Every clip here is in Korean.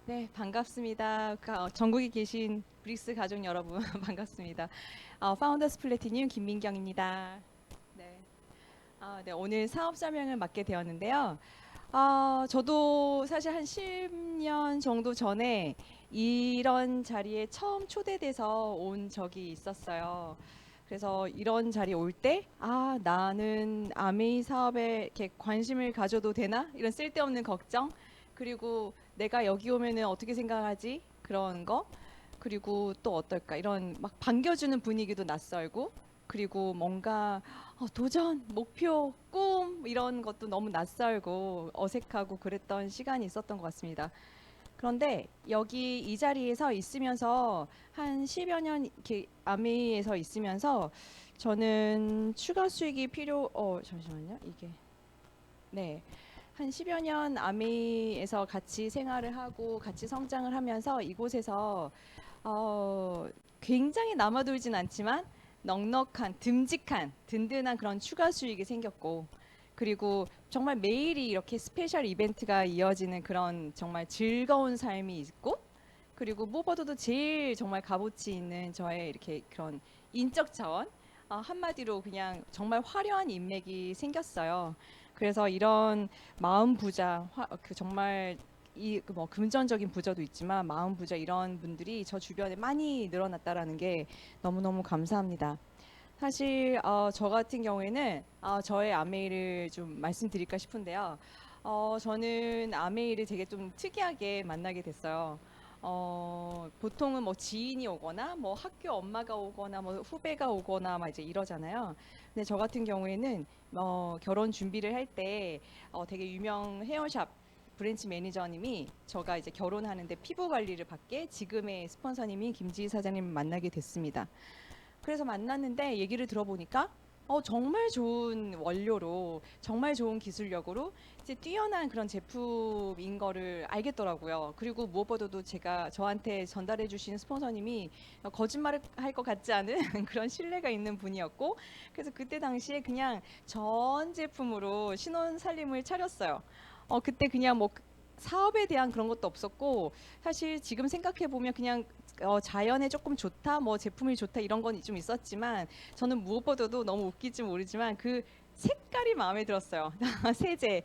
네, 반갑습니다. 전국에 계신 브릭스 가족 여러분, 반갑습니다. 파운더스 플래티늄 김민경입니다. 네, 네, 오늘 사업 설명을 맡게 되었는데요. 저도 사실 한 10년 정도 전에 이런 자리에 처음 초대돼서 온 적이 있었어요. 그래서 이런 자리에 올 때, 나는 아메이 사업에 이렇게 관심을 가져도 되나? 이런 쓸데없는 걱정. 그리고 내가 여기 오면은 어떻게 생각하지? 그런 거. 그리고 또 어떨까? 이런 막 반겨주는 분위기도 낯설고, 그리고 뭔가 도전, 목표, 꿈 이런 것도 너무 낯설고 어색하고 그랬던 시간이 있었던 것 같습니다. 그런데 여기 이 자리에서 있으면서 한 10여 년 이렇게 아메이에서 있으면서 저는 추가 수익이 잠시만요. 이게 네. 한 10여 년 아메이에서 같이 생활을 하고 같이 성장을 하면서 이곳에서 굉장히 남아돌진 않지만 넉넉한, 듬직한, 든든한 그런 추가 수익이 생겼고, 그리고 정말 매일이 이렇게 스페셜 이벤트가 이어지는 그런 정말 즐거운 삶이 있고, 그리고 무엇보다도 제일 정말 값어치 있는 저의 이렇게 그런 인적 자원, 한마디로 그냥 정말 화려한 인맥이 생겼어요. 그래서 이런 마음 부자, 그 정말 이뭐 금전적인 부자도 있지만 마음 부자 이런 분들이 저 주변에 많이 늘어났다라는 게 너무너무 감사합니다. 사실 저 같은 경우에는 저의 아메이를 좀 말씀드릴까 싶은데요. 저는 아메이를 되게 좀 특이하게 만나게 됐어요. 보통은 뭐 지인이 오거나 뭐 학교 엄마가 오거나 뭐 후배가 오거나 막 이제 이러잖아요. 근데 저 같은 경우에는 결혼 준비를 할 때 되게 유명 헤어샵 브랜치 매니저님이 저가 이제 결혼하는데 피부 관리를 받게 지금의 스폰서님이 김지희 사장님을 만나게 됐습니다. 그래서 만났는데 얘기를 들어보니까 정말 좋은 원료로 정말 좋은 기술력으로 이제 뛰어난 그런 제품인 거를 알겠더라고요. 그리고 무엇보다도 제가 저한테 전달해 주신 스폰서님이 거짓말을 할 것 같지 않은 그런 신뢰가 있는 분이었고, 그래서 그때 당시에 그냥 전 제품으로 신혼 살림을 차렸어요. 그때 그냥 뭐 사업에 대한 그런 것도 없었고, 사실 지금 생각해 보면 그냥 자연에 조금 좋다, 뭐 제품이 좋다 이런 건 좀 있었지만 저는 무엇보다도 너무 웃길지 모르지만 그 색깔이 마음에 들었어요. 세제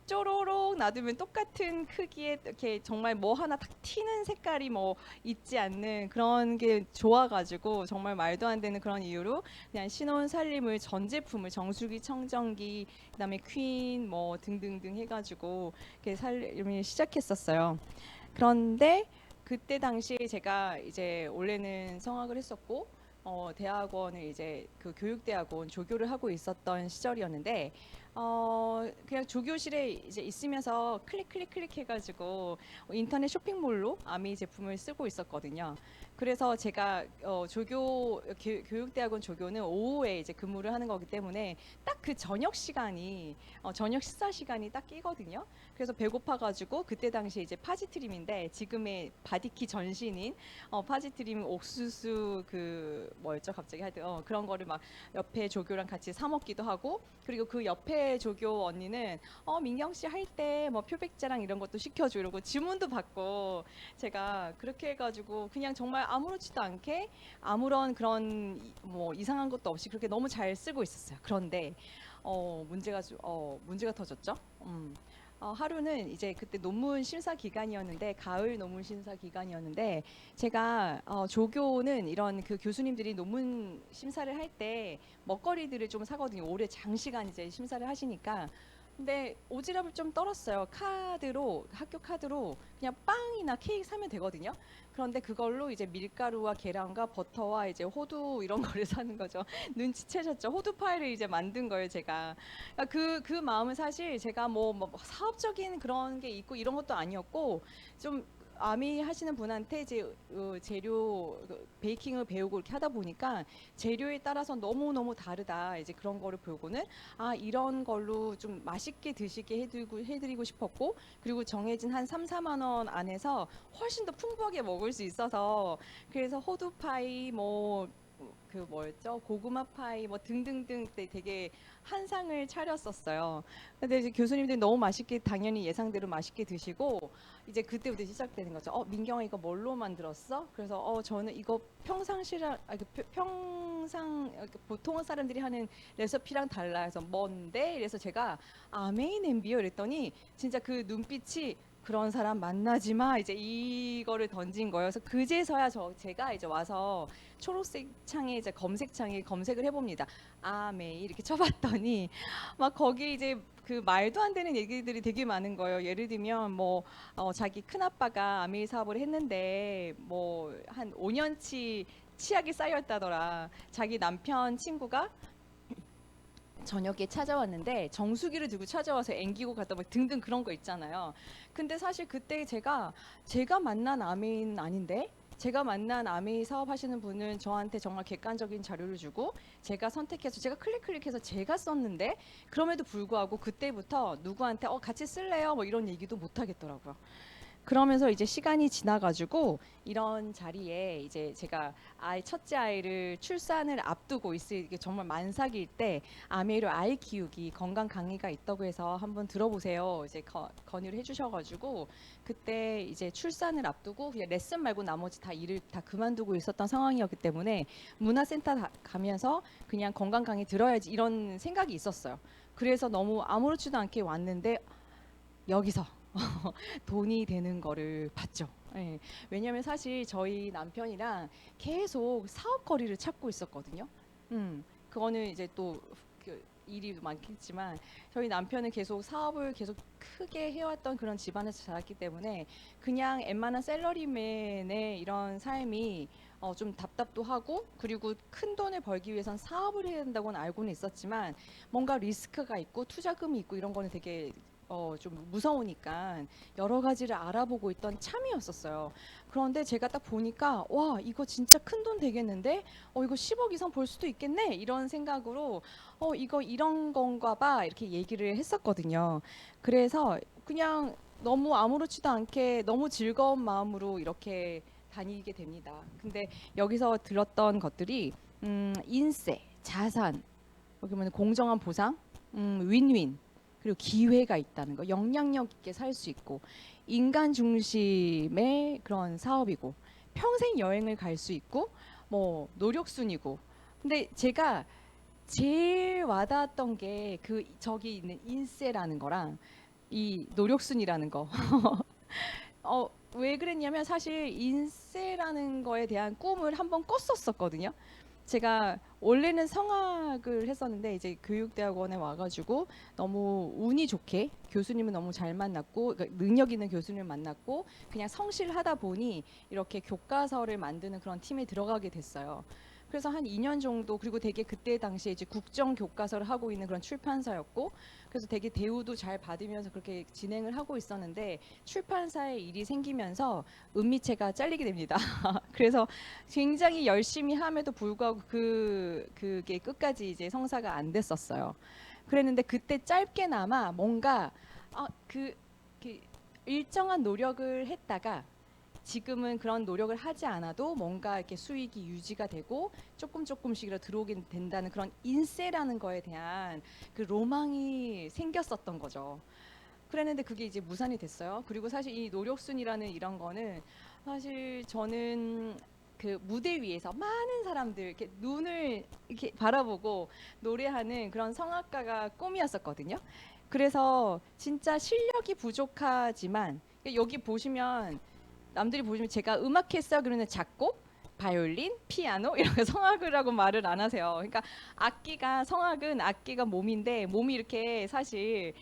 쪼로록 놔두면 똑같은 크기의 이렇게 정말 뭐 하나 딱 튀는 색깔이 뭐 있지 않는 그런 게 좋아가지고 정말 말도 안 되는 그런 이유로 그냥 신혼 살림을 전 제품을 정수기, 청정기, 그다음에 퀸 뭐 등등등 해가지고 이렇게 살림을 시작했었어요. 그런데 그때 당시에 제가 이제 원래는 성악을 했었고 대학원을 이제 그 교육대학원 조교를 하고 있었던 시절이었는데 그냥 조교실에 이제 있으면서 클릭 클릭 클릭 해가지고 인터넷 쇼핑몰로 아미 제품을 쓰고 있었거든요. 그래서 제가 교육대학원 조교는 오후에 이제 근무를 하는 거기 때문에 딱 그 저녁 시간이 저녁 식사 시간이 딱 끼거든요. 그래서 배고파가지고 그때 당시에 이제 파지트림인데 지금의 바디키 전신인 파지트림 옥수수 그 뭐였죠 갑자기 하여튼 그런 거를 막 옆에 조교랑 같이 사 먹기도 하고, 그리고 그 옆에 조교 언니는 민경 씨 할 때 뭐 표백제랑 이런 것도 시켜줘 이러고 주문도 받고, 제가 그렇게 해가지고 그냥 정말 아무렇지도 않게 아무런 그런 뭐 이상한 것도 없이 그렇게 너무 잘 쓰고 있었어요. 그런데 문제가 터졌죠. 하루는 이제 그때 논문 심사 기간이었는데 가을 논문 심사 기간이었는데 제가 조교는 이런 그 교수님들이 논문 심사를 할 때 먹거리들을 좀 사거든요. 오래 장시간 이제 심사를 하시니까. 근데 오지랖을 좀 떨었어요. 카드로 학교 카드로 그냥 빵이나 케이크 사면 되거든요. 그런데 그걸로 이제 밀가루와 계란과 버터와 이제 호두 이런 거를 사는 거죠. 눈치채셨죠? 호두 파이를 이제 만든 거예요, 제가. 그 마음은 사실 제가 뭐 사업적인 그런 게 있고 이런 것도 아니었고, 좀 아미 하시는 분한테 이제 재료 베이킹을 배우고 이렇게 하다 보니까 재료에 따라서 너무너무 다르다 이제 그런 거를 보고는 이런 걸로 좀 맛있게 드시게 해드리고 싶었고, 그리고 정해진 한 3, 4만 원 안에서 훨씬 더 풍부하게 먹을 수 있어서, 그래서 호두파이 뭐 그 뭐였죠? 고구마 파이 뭐 등등등 때 되게 한 상을 차렸었어요. 근데 이제 교수님들이 너무 맛있게 당연히 예상대로 맛있게 드시고 이제 그때부터 시작되는 거죠. 민경아 이거 뭘로 만들었어? 그래서 저는 이거 평상시라 평상 보통 사람들이 하는 레시피랑 달라 해서 뭔데? 그래서 제가 아메이 냄비요 이랬더니 진짜 그 눈빛이 그런 사람 만나지 마 이제 이거를 던진 거예요. 그래서 그제서야 제가 이제 와서 초록색 창에 이제 검색창에 검색을 해봅니다. 아메이 이렇게 쳐봤더니 막 거기 이제 그 말도 안 되는 얘기들이 되게 많은 거예요. 예를 들면 뭐 자기 큰아빠가 아메이 사업을 했는데 뭐 한 5년치 치약이 쌓였다더라. 자기 남편 친구가 저녁에 찾아왔는데 정수기를 들고 찾아와서 앵기고 갔다 막 등등 그런 거 있잖아요. 근데 사실 그때 제가 만난 아메이는 아닌데 제가 만난 아메이 사업하시는 분은 저한테 정말 객관적인 자료를 주고 제가 선택해서 제가 클릭해서 제가 썼는데 그럼에도 불구하고 그때부터 누구한테 같이 쓸래요? 뭐 이런 얘기도 못 하겠더라고요. 그러면서 이제 시간이 지나가지고 이런 자리에 이제 제가 첫째 아이를 출산을 앞두고 있을 이게 정말 만삭일 때 아메이로 아이 키우기 건강 강의가 있다고 해서 한번 들어보세요. 이제 건의를 해주셔가지고 그때 이제 출산을 앞두고 그냥 레슨 말고 나머지 다 일을 다 그만두고 있었던 상황이었기 때문에 문화센터 가면서 그냥 건강 강의 들어야지 이런 생각이 있었어요. 그래서 너무 아무렇지도 않게 왔는데 여기서 돈이 되는 거를 봤죠. 예. 왜냐하면 사실 저희 남편이랑 계속 사업거리를 찾고 있었거든요. 그거는 이제 또그 일이 많겠지만 저희 남편은 계속 사업을 계속 크게 해왔던 그런 집안에서 자랐기 때문에 그냥 웬만한 셀러리맨의 이런 삶이 좀 답답도 하고 그리고 큰 돈을 벌기 위해선 사업을 해야 된다고는 알고는 있었지만 뭔가 리스크가 있고 투자금이 있고 이런 거는 되게 좀 무서우니까 여러 가지를 알아보고 있던 참이었었어요. 그런데 제가 딱 보니까 와 이거 진짜 큰 돈 되겠는데 이거 10억 이상 벌 수도 있겠네 이런 생각으로 이거 이런 건가 봐 이렇게 얘기를 했었거든요. 그래서 그냥 너무 아무렇지도 않게 너무 즐거운 마음으로 이렇게 다니게 됩니다. 근데 여기서 들었던 것들이 인세, 자산, 여기 보면 공정한 보상, 윈윈 그리고 기회가 있다는 거, 영향력 있게 살 수 있고 인간 중심의 그런 사업이고 평생 여행을 갈 수 있고 뭐 노력순이고 근데 제가 제일 와닿았던 게 그 저기 있는 인세라는 거랑 이 노력순이라는 거. 왜 그랬냐면 사실 인세라는 거에 대한 꿈을 한번 꿨었었거든요. 제가 원래는 성악을 했었는데 이제 교육대학원에 와가지고 너무 운이 좋게 교수님은 너무 잘 만났고 그러니까 능력 있는 교수님을 만났고 그냥 성실하다 보니 이렇게 교과서를 만드는 그런 팀에 들어가게 됐어요. 그래서 한 2년 정도 그리고 되게 그때 당시에 이제 국정 교과서를 하고 있는 그런 출판사였고 그래서 되게 대우도 잘 받으면서 그렇게 진행을 하고 있었는데 출판사에 일이 생기면서 은미채가 잘리게 됩니다. 그래서 굉장히 열심히 함에도 불구하고 그게 끝까지 이제 성사가 안 됐었어요. 그랬는데 그때 짧게나마 뭔가 그 일정한 노력을 했다가 지금은 그런 노력을 하지 않아도 뭔가 이렇게 수익이 유지가 되고 조금씩이라도 들어오게 된다는 그런 인세라는 거에 대한 그 로망이 생겼었던 거죠. 그랬는데 그게 이제 무산이 됐어요. 그리고 사실 이 노력순이라는 이런 거는 사실 저는 그 무대 위에서 많은 사람들 이렇게 눈을 이렇게 바라보고 노래하는 그런 성악가가 꿈이었었거든요. 그래서 진짜 실력이 부족하지만 여기 보시면 남들이 보시면 제가 음악했어 그러는 작곡, 바이올린, 피아노 이런 거 성악이라고 말을 안 하세요. 그러니까 성악은 악기가 몸인데 몸이 이렇게 사실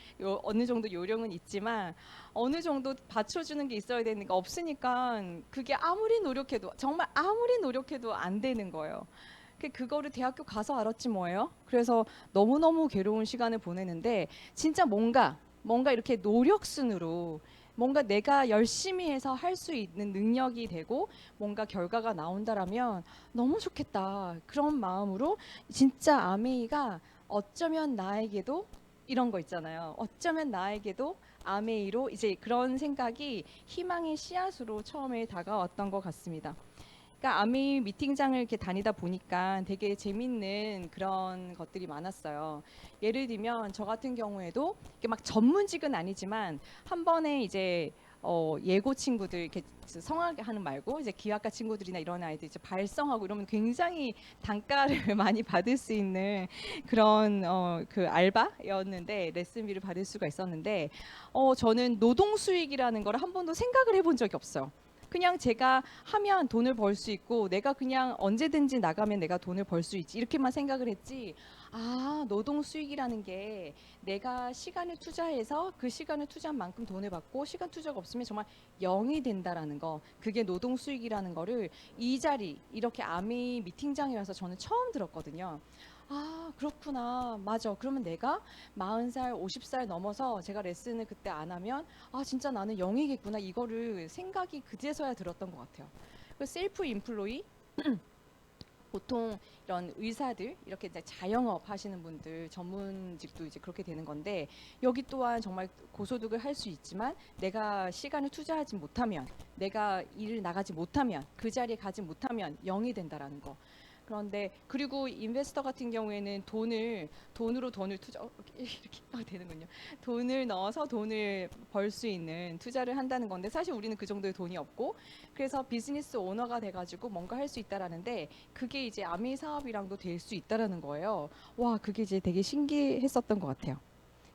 어느 정도 요령은 있지만 어느 정도 받쳐주는 게 있어야 되니까 없으니까 그게 아무리 노력해도 정말 아무리 노력해도 안 되는 거예요. 그거를 대학교 가서 알았지 뭐예요. 그래서 너무너무 괴로운 시간을 보내는데 진짜 뭔가 이렇게 노력순으로 뭔가 내가 열심히 해서 할 수 있는 능력이 되고 뭔가 결과가 나온다라면 너무 좋겠다. 그런 마음으로 진짜 아메이가 어쩌면 나에게도 이런 거 있잖아요. 어쩌면 나에게도 아메이로 이제 그런 생각이 희망의 씨앗으로 처음에 다가왔던 것 같습니다. 그러니까 아미 미팅장을 이렇게 다니다 보니까 되게 재밌는 그런 것들이 많았어요. 예를 들면 저 같은 경우에도 이게 막 전문직은 아니지만 한 번에 이제 예고 친구들 이렇게 성악하는 말고 이제 기악과 친구들이나 이런 아이들 이제 발성하고 이러면 굉장히 단가를 많이 받을 수 있는 그런 그 알바였는데 레슨비를 받을 수가 있었는데 저는 노동 수익이라는 걸 한 번도 생각을 해본 적이 없어요. 그냥 제가 하면 돈을 벌 수 있고 내가 그냥 언제든지 나가면 내가 돈을 벌 수 있지 이렇게만 생각을 했지. 아, 노동 수익이라는 게 내가 시간을 투자해서 그 시간을 투자한 만큼 돈을 받고 시간 투자가 없으면 정말 0이 된다라는 거, 그게 노동 수익이라는 거를 이 자리 이렇게 아미 미팅장에 와서 저는 처음 들었거든요. 아, 그렇구나. 맞아. 그러면 내가 40살, 50살 넘어서 제가 레슨을 그때 안 하면 아, 진짜 나는 0이겠구나. 이거를 생각이 그제서야 들었던 것 같아요. 그 셀프 인플로이 보통 이런 의사들 이렇게 이제 자영업 하시는 분들 전문직도 이제 그렇게 되는 건데 여기 또한 정말 고소득을 할 수 있지만 내가 시간을 투자하지 못하면 내가 일을 나가지 못하면 그 자리에 가지 못하면 0이 된다라는 거. 그런데 그리고 인베스터 같은 경우에는 돈으로 돈을 투자 이렇게 되는군요. 돈을 넣어서 돈을 벌 수 있는 투자를 한다는 건데 사실 우리는 그 정도의 돈이 없고 그래서 비즈니스 오너가 돼가지고 뭔가 할 수 있다라는데 그게 이제 아미 사업이랑도 될 수 있다라는 거예요. 와, 그게 이제 되게 신기했었던 것 같아요.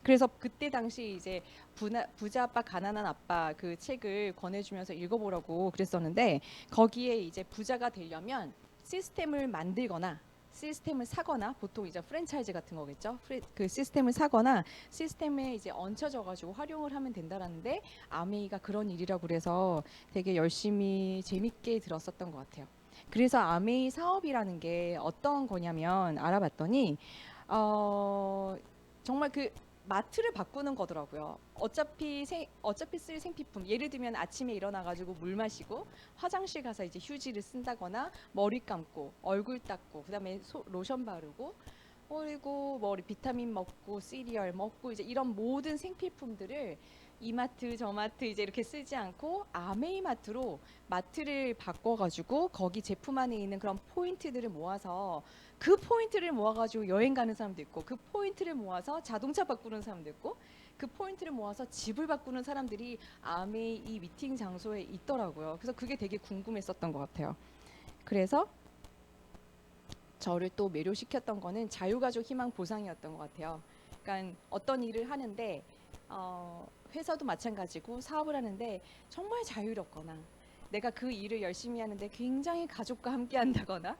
그래서 그때 당시 이제 부자 아빠 가난한 아빠 그 책을 권해주면서 읽어보라고 그랬었는데 거기에 이제 부자가 되려면 시스템을 만들거나 시스템을 사거나 보통 이제 프랜차이즈 같은 거겠죠. 그 시스템을 사거나 시스템에 이제 얹혀져 가지고 활용을 하면 된다라는데 아메이가 그런 일이라고 그래서 되게 열심히 재밌게 들었었던 것 같아요. 그래서 아메이 사업이라는 게 어떤 거냐면 알아봤더니 어 정말 그 마트를 바꾸는 거더라고요. 어차피 쓸 생필품. 예를 들면 아침에 일어나 가지고 물 마시고 화장실 가서 이제 휴지를 쓴다거나 머리 감고 얼굴 닦고 그다음에 로션 바르고 그리고 뭐 비타민 먹고 시리얼 먹고 이제 이런 모든 생필품들을 이마트 저마트 이제 이렇게 쓰지 않고 아메이마트로 마트를 바꿔가지고 거기 제품 안에 있는 그런 포인트들을 모아서 그 포인트를 모아가지고 여행 가는 사람도 있고 그 포인트를 모아서 자동차 바꾸는 사람도 있고 그 포인트를 모아서 집을 바꾸는 사람들이 아메이 이 미팅 장소에 있더라고요. 그래서 그게 되게 궁금했었던 것 같아요. 그래서 저를 또 매료시켰던 거는 자유가족 희망 보상이었던 것 같아요. 그러니까 어떤 일을 하는데 회사도 마찬가지고 사업을 하는데 정말 자유롭거나 내가 그 일을 열심히 하는데 굉장히 가족과 함께 한다거나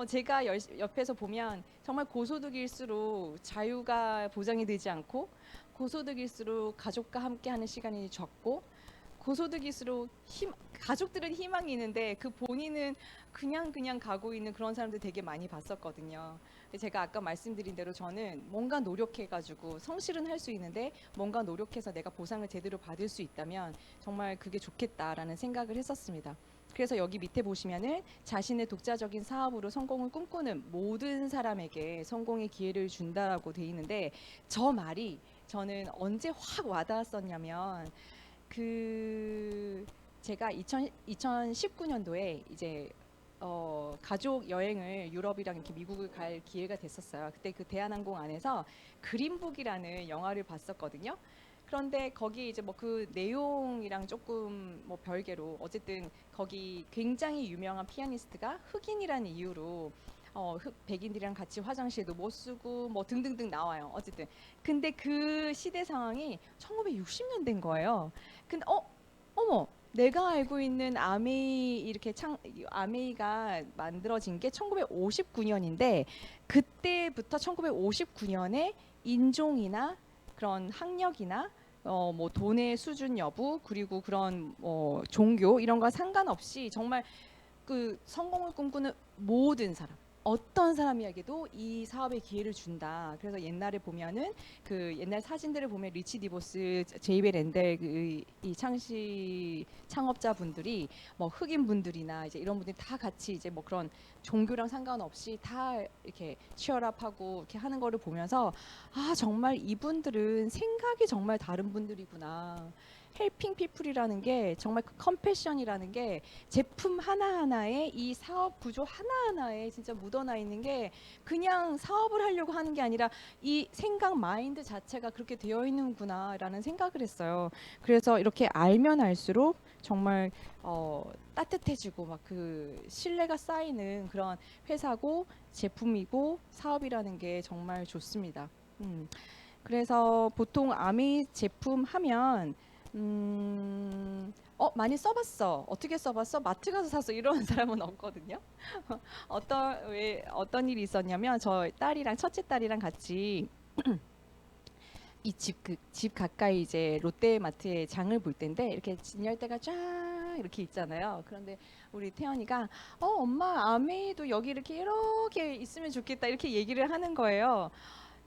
제가 옆에서 보면 정말 고소득일수록 자유가 보장이 되지 않고 고소득일수록 가족과 함께 하는 시간이 적고 고소득일수록 가족들은 희망이 있는데 그 본인은 그냥 가고 있는 그런 사람들 되게 많이 봤었거든요. 제가 아까 말씀드린 대로 저는 뭔가 노력해가지고 성실은 할 수 있는데 뭔가 노력해서 내가 보상을 제대로 받을 수 있다면 정말 그게 좋겠다라는 생각을 했었습니다. 그래서 여기 밑에 보시면은 자신의 독자적인 사업으로 성공을 꿈꾸는 모든 사람에게 성공의 기회를 준다라고 돼 있는데 저 말이 저는 언제 확 와닿았었냐면 그 제가 2019년도에 이제 가족 여행을 유럽이랑 이렇게 미국을 갈 기회가 됐었어요. 그때 그 대한항공 안에서 그린북이라는 영화를 봤었거든요. 그런데 거기 이제 뭐 그 내용이랑 조금 뭐 별개로 어쨌든 거기 굉장히 유명한 피아니스트가 흑인이라는 이유로 백인들이랑 같이 화장실도 못 쓰고 뭐 등등등 나와요. 어쨌든 근데 그 시대 상황이 1960년대인 거예요. 근데 어머 내가 알고 있는 아메이 이렇게 아메이가 만들어진 게 1959년인데 그때부터 1959년에 인종이나 그런 학력이나 뭐 돈의 수준 여부 그리고 그런 종교 이런 거 상관없이 정말 그 성공을 꿈꾸는 모든 사람 어떤 사람에게도 이 사업의 기회를 준다. 그래서 옛날에 보면은 그 옛날 사진들을 보면 리치 디보스, 제이베 랜델 이 창업자분들이 뭐 흑인 분들이나 이제 이런 분들이 다 같이 이제 뭐 그런 종교랑 상관없이 다 이렇게 치열업하고 이렇게 하는 거를 보면서 아 정말 이분들은 생각이 정말 다른 분들이구나. 헬핑 피플이라는 게 정말 그 컴패션이라는 게 제품 하나하나에 이 사업 구조 하나하나에 진짜 묻어나 있는 게 그냥 사업을 하려고 하는 게 아니라 이 생각 마인드 자체가 그렇게 되어 있는구나라는 생각을 했어요. 그래서 이렇게 알면 알수록 정말 따뜻해지고 막 그 신뢰가 쌓이는 그런 회사고 제품이고 사업이라는 게 정말 좋습니다. 그래서 보통 아미 제품 하면 많이 써봤어. 어떻게 써봤어? 마트 가서 샀어. 이러는 사람은 없거든요. 어떤 일이 있었냐면 저 딸이랑 첫째 딸이랑 같이 이 집 가까이 이제 롯데마트에 장을 볼 텐데 이렇게 진열대가 쫙 이렇게 있잖아요. 그런데 우리 태연이가 엄마 아메이도 여기 이렇게 있으면 좋겠다 이렇게 얘기를 하는 거예요.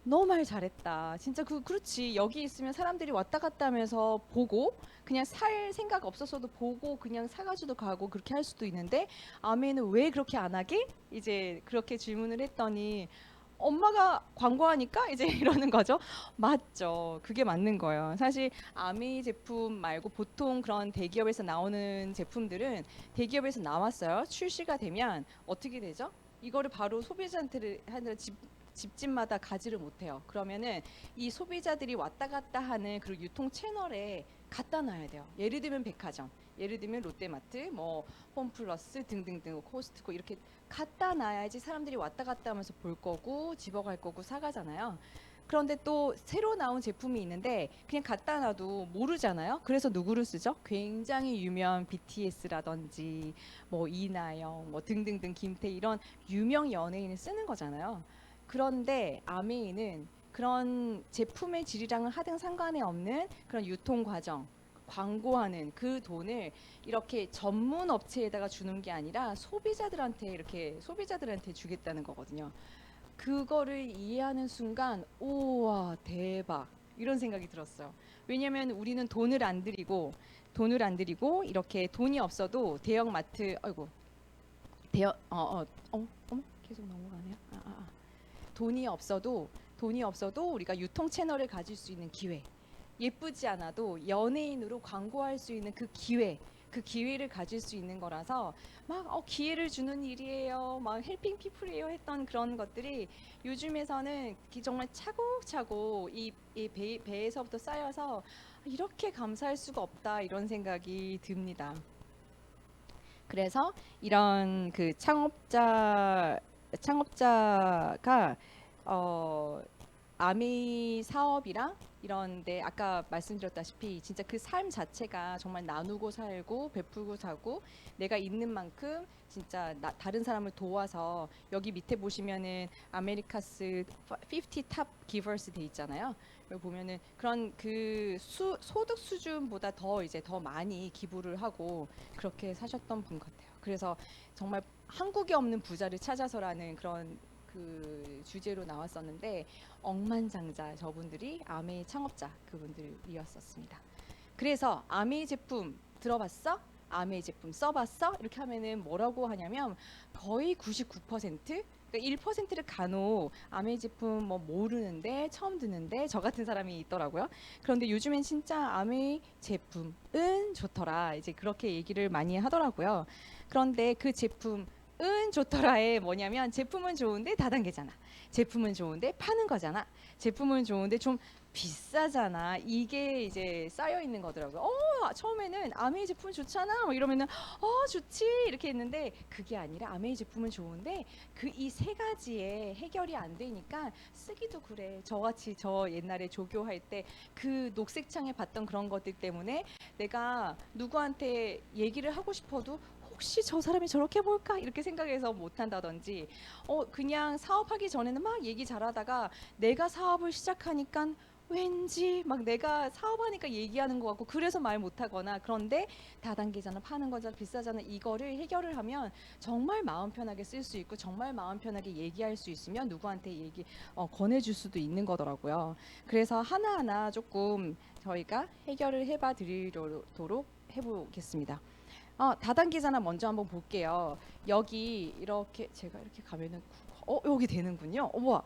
너 말 잘했다. 진짜 그렇지. 여기 있으면 사람들이 왔다 갔다 하면서 보고 그냥 살 생각 없었어도 보고 그냥 사가지고 가고 그렇게 할 수도 있는데 아메이는 왜 그렇게 안 하게? 이제 그렇게 질문을 했더니 엄마가 광고하니까 이제 이러는 거죠. 맞죠. 그게 맞는 거예요. 사실 아미 제품 말고 보통 그런 대기업에서 나오는 제품들은 대기업에서 나왔어요. 출시가 되면 어떻게 되죠? 이거를 바로 소비자한테 집집마다 가지를 못해요. 그러면은 이 소비자들이 왔다 갔다 하는 그리고 유통 채널에 갖다 놔야 돼요. 예를 들면 백화점, 예를 들면 롯데마트, 뭐 홈플러스 등등등, 코스트코 이렇게 갖다 놔야지 사람들이 왔다 갔다 하면서 볼 거고 집어갈 거고 사가잖아요. 그런데 또 새로 나온 제품이 있는데 그냥 갖다 놔도 모르잖아요. 그래서 누구를 쓰죠? 굉장히 유명한 BTS라든지 뭐 이나영 뭐 등등등 김태 이런 유명 연예인을 쓰는 거잖아요. 그런데 아메이는 그런 제품의 질이랑은 하등 상관이 없는 그런 유통 과정 광고하는 그 돈을 이렇게 전문 업체에다가 주는 게 아니라 소비자들한테 이렇게 소비자들한테 주겠다는 거거든요. 그거를 이해하는 순간 우와 대박 이런 생각이 들었어요. 왜냐면 우리는 돈을 안 들이고 이렇게 돈이 없어도 대형 마트 아이고 대형 계속 넘어가네요. 돈이 없어도 우리가 유통 채널을 가질 수 있는 기회 예쁘지 않아도 연예인으로 광고할 수 있는 그 기회를 가질 수 있는 거라서 막 기회를 주는 일이에요. 막 헬핑 피플이에요 했던 그런 것들이 요즘에서는 정말 차곡차곡 이 배에서부터 쌓여서 이렇게 감사할 수가 없다 이런 생각이 듭니다. 그래서 이런 그 창업자가 어, 아미 사업이랑 이런데 아까 말씀드렸다시피 진짜 그 삶 자체가 정말 나누고 살고 베풀고 사고 내가 있는 만큼 진짜 다른 사람을 도와서 여기 밑에 보시면은 아메리카스 50 탑 기버스 돼 있잖아요. 여기 보면은 그런 그 소득 수준보다 더 많이 기부를 하고 그렇게 사셨던 분 같아요. 그래서 정말 한국에 없는 부자를 찾아서라는 그런 그 주제로 나왔었는데 억만장자 저분들이 아메이 창업자 그분들이었었습니다. 그래서 아메이 제품 들어봤어? 아메이 제품 써봤어? 이렇게 하면은 뭐라고 하냐면 거의 99% 그러니까 1%를 간혹 아메이 제품 뭐 모르는데 처음 듣는데 저 같은 사람이 있더라고요. 그런데 요즘엔 진짜 아메이 제품은 좋더라. 이제 그렇게 얘기를 많이 하더라고요. 그런데 그 제품 은 좋더라에 뭐냐면 제품은 좋은데 다단계잖아. 제품은 좋은데 파는 거잖아. 제품은 좋은데 좀 비싸잖아. 이게 이제 쌓여 있는 거더라고요. 처음에는 아메이 제품 좋잖아. 뭐 이러면은 좋지 이렇게 했는데 그게 아니라 아메이 제품은 좋은데 그 이 세 가지에 해결이 안 되니까 쓰기도 그래. 저같이 저 옛날에 조교할 때 그 녹색창에 봤던 그런 것들 때문에 내가 누구한테 얘기를 하고 싶어도 혹시 저 사람이 저렇게 볼까 이렇게 생각해서 못한다든지 그냥 사업하기 전에는 막 얘기 잘하다가 내가 사업을 시작하니까 왠지 막 내가 사업하니까 얘기하는 것 같고 그래서 말 못하거나 그런데 다단계잖아 파는 거잖아 비싸잖아 이거를 해결을 하면 정말 마음 편하게 쓸 수 있고 정말 마음 편하게 얘기할 수 있으면 누구한테 권해줄 수도 있는 거더라고요. 그래서 하나하나 조금 저희가 해결을 해봐 드리도록 해보겠습니다. 다단계잖아 먼저 한번 볼게요. 여기 이렇게 제가 이렇게 가면은 여기 되는군요. 우와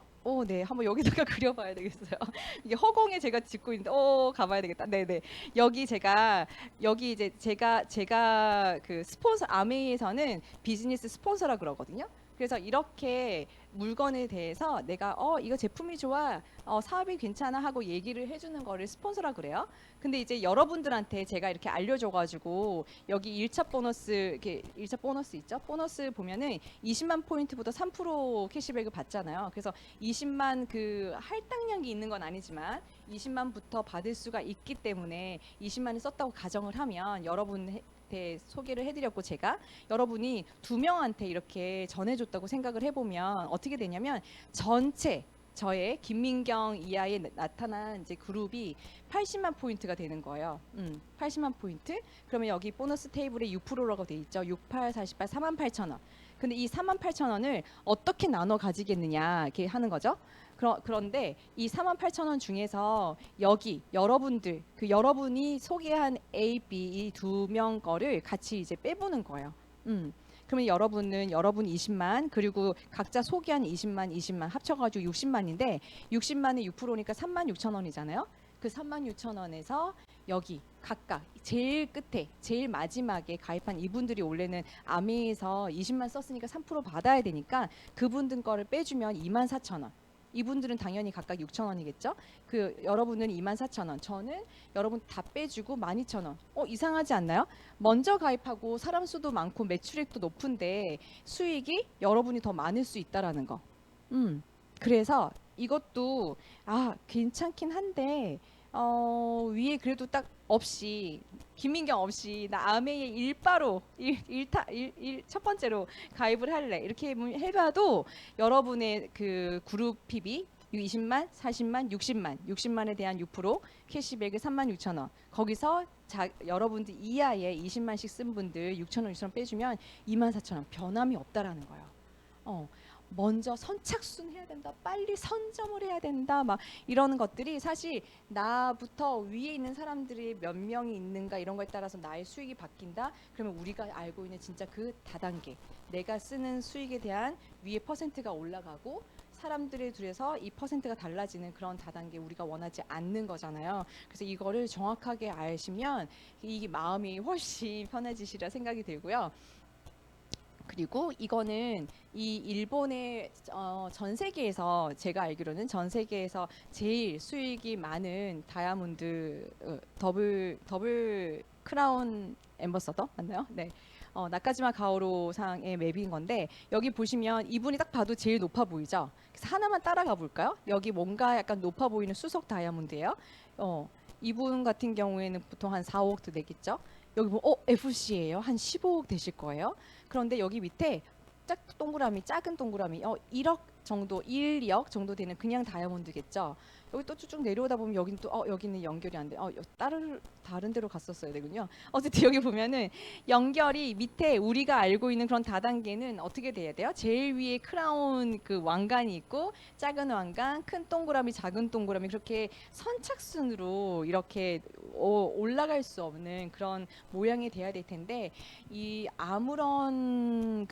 네. 한번 여기다가 그려봐야 되겠어요. 이게 허공에 제가 짓고 있는데, 가봐야 되겠다. 네네. 여기 이제 제가 그 스폰서, 아메이에서는 비즈니스 스폰서라 그러거든요. 그래서 이렇게 물건에 대해서 내가, 이거 제품이 좋아, 사업이 괜찮아 하고 얘기를 해주는 거를 스폰서라 그래요. 근데 이제 여러분들한테 제가 이렇게 알려줘가지고, 여기 1차 보너스, 이렇게 1차 보너스 있죠? 보너스 보면은 20만 포인트부터 3% 캐시백을 받잖아요. 그래서 20만 그 할당량이 있는 건 아니지만 20만부터 받을 수가 있기 때문에 20만을 썼다고 가정을 하면 여러분한테 소개를 해드렸고, 제가 여러분이 2명한테 이렇게 전해줬다고 생각을 해보면 어떻게 되냐면, 전체 저의 김민경 이하에 나타난 이제 그룹이 80만 포인트가 되는 거예요. 80만 포인트. 그러면 여기 보너스 테이블에 6%라고 돼 있죠. 68, 48, 4만 8천 원. 근데 이 4만 8천 원을 어떻게 나눠 가지겠느냐 이렇게 하는 거죠. 그런데 이 4만 8천 원 중에서 여기 여러분들, 그 여러분이 소개한 A, B 이 2명 거를 같이 이제 빼보는 거예요. 그러면 여러분 20만, 그리고 각자 소개한 20만 합쳐가지고 60만인데, 60만에 6%니까 3만 6천 원이잖아요. 그 3만 6천 원에서 여기 각각 제일 끝에 제일 마지막에 가입한 이분들이 원래는 아메에서 20만 썼으니까 3% 받아야 되니까 그분들 거를 빼주면 2만 4천 원. 이분들은 당연히 각각 6천 원이겠죠. 그 여러분은 2만 4천 원, 저는 여러분 다 빼주고 12,000원. 이상하지 않나요? 먼저 가입하고 사람 수도 많고 매출액도 높은데 수익이 여러분이 더 많을 수 있다라는 거. 그래서 이것도 괜찮긴 한데, 위에 그래도 딱 없이, 김민경 없이 나 아메이에 일바로 첫 번째로 가입을 할래 이렇게 해봐도 여러분의 그 그룹 PB 20만, 40만, 60만에 대한 6% 캐시백을 3만 6천 원, 거기서 여러분들 이하에 20만씩 쓴 분들 6천 원 빼주면 2만 4천 원, 변함이 없다라는 거예요. 먼저 선착순 해야 된다, 빨리 선점을 해야 된다, 막 이러는 것들이 사실 나부터 위에 있는 사람들이 몇 명이 있는가 이런 거에 따라서 나의 수익이 바뀐다. 그러면 우리가 알고 있는 진짜 그 다단계, 내가 쓰는 수익에 대한 위에 퍼센트가 올라가고 사람들에 둘에서 이 퍼센트가 달라지는 그런 다단계, 우리가 원하지 않는 거잖아요. 그래서 이거를 정확하게 아시면 이 마음이 훨씬 편해지시라 생각이 들고요. 그리고 이거는 이 일본의 전 세계에서, 제가 알기로는 전 세계에서 제일 수익이 많은 다이아몬드 더블 크라운 앰버서더 맞나요? 네. 나카지마 가오로 상의 맵인 건데, 여기 보시면 이분이 딱 봐도 제일 높아 보이죠? 그래서 하나만 따라가 볼까요? 여기 뭔가 약간 높아 보이는 수석 다이아몬드예요. 이분 같은 경우에는 보통 한 4억도 되겠죠? 여기 보면 FC예요. 한 15억 되실 거예요. 그런데 여기 밑에 작은 동그라미 1억 정도, 1, 2억 정도 되는 그냥 다이아몬드겠죠. 여기 또 쭉 내려오다 보면 여기는 또 여기는 연결이 안 돼. 다른 데로 갔었어야 되군요. 어쨌든 여기 보면은 연결이 밑에 우리가 알고 있는 그런 다단계는 어떻게 돼야 돼요? 제일 위에 크라운 그 왕관이 있고, 작은 왕관, 큰 동그라미, 작은 동그라미, 그렇게 선착순으로 이렇게 올라갈 수 없는 그런 모양이 돼야 될 텐데, 이 아무런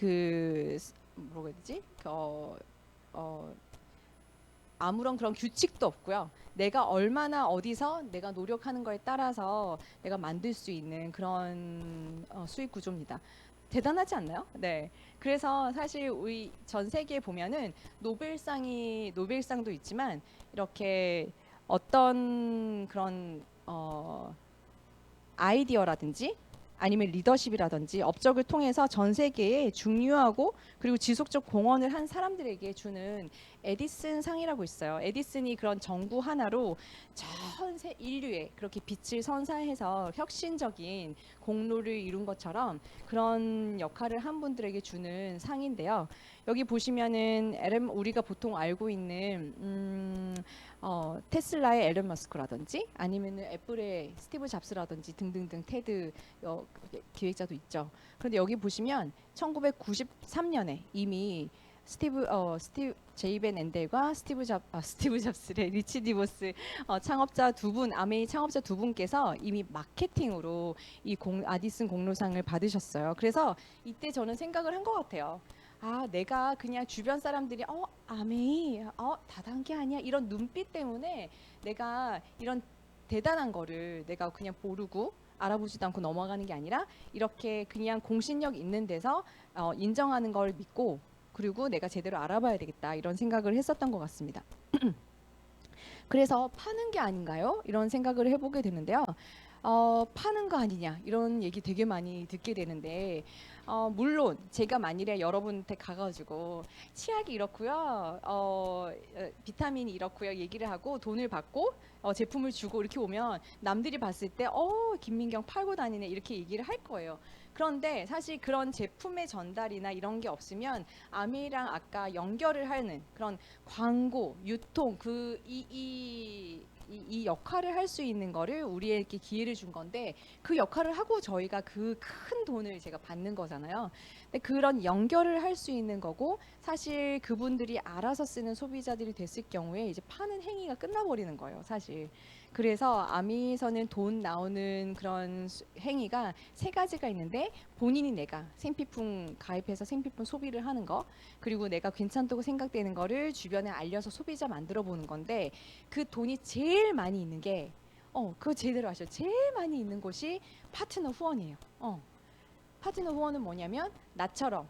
뭐라고 해야 되지? 아무런 그런 규칙도 없고요. 내가 얼마나 어디서 내가 노력하는 거에 따라서 내가 만들 수 있는 그런 수익 구조입니다. 대단하지 않나요? 네. 그래서 사실 우리 전 세계에 보면은 노벨상도 있지만, 이렇게 어떤 그런 아이디어라든지 아니면 리더십이라든지 업적을 통해서 전 세계에 중요하고 그리고 지속적 공헌을 한 사람들에게 주는 에디슨 상이라고 있어요. 에디슨이 그런 전구 하나로 전 인류에 그렇게 빛을 선사해서 혁신적인 공로를 이룬 것처럼 그런 역할을 한 분들에게 주는 상인데요. 여기 보시면은 우리가 보통 알고 있는 테슬라의 앨런 머스크라든지 아니면은 애플의 스티브 잡스라든지 등등등, 테드 기획자도 있죠. 그런데 여기 보시면 1993년에 이미 제이벤 앤델과 스티브 잡스의 리치 디보스 창업자 두 분, 아메이 창업자 두 분께서 이미 마케팅으로 이 아디슨 공로상을 받으셨어요. 그래서 이때 저는 생각을 한 것 같아요. 내가 그냥 주변 사람들이 아메이 다단계 아니야 이런 눈빛 때문에 내가 이런 대단한 거를 내가 그냥 모르고 알아보지도 않고 넘어가는 게 아니라 이렇게 그냥 공신력 있는 데서 인정하는 걸 믿고 그리고 내가 제대로 알아봐야 되겠다 이런 생각을 했었던 것 같습니다. 그래서 파는 게 아닌가요? 이런 생각을 해보게 되는데요. 파는 거 아니냐 이런 얘기 되게 많이 듣게 되는데 물론 제가 만일에 여러분한테 가가지고 치약이 이렇고요, 비타민이 이렇고요 얘기를 하고 돈을 받고 제품을 주고 이렇게 오면 남들이 봤을 때 김민경 팔고 다니네 이렇게 얘기를 할 거예요. 그런데 사실 그런 제품의 전달이나 이런 게 없으면 아미랑 아까 연결을 하는 그런 광고, 유통 이 역할을 할 수 있는 거를 우리에게 기회를 준 건데 그 역할을 하고 저희가 그 큰 돈을 제가 받는 거잖아요. 근데 그런 연결을 할 수 있는 거고 사실 그분들이 알아서 쓰는 소비자들이 됐을 경우에 이제 파는 행위가 끝나버리는 거예요, 사실. 그래서 아미에서는 돈 나오는 그런 행위가 세 가지가 있는데 본인이 내가 생필품 가입해서 생필품 소비를 하는 거 그리고 내가 괜찮다고 생각되는 거를 주변에 알려서 소비자 만들어 보는 건데 그 돈이 제일 많이 있는 게 그거 제대로 아셔. 제일 많이 있는 곳이 파트너 후원이에요. 파트너 후원은 뭐냐면 나처럼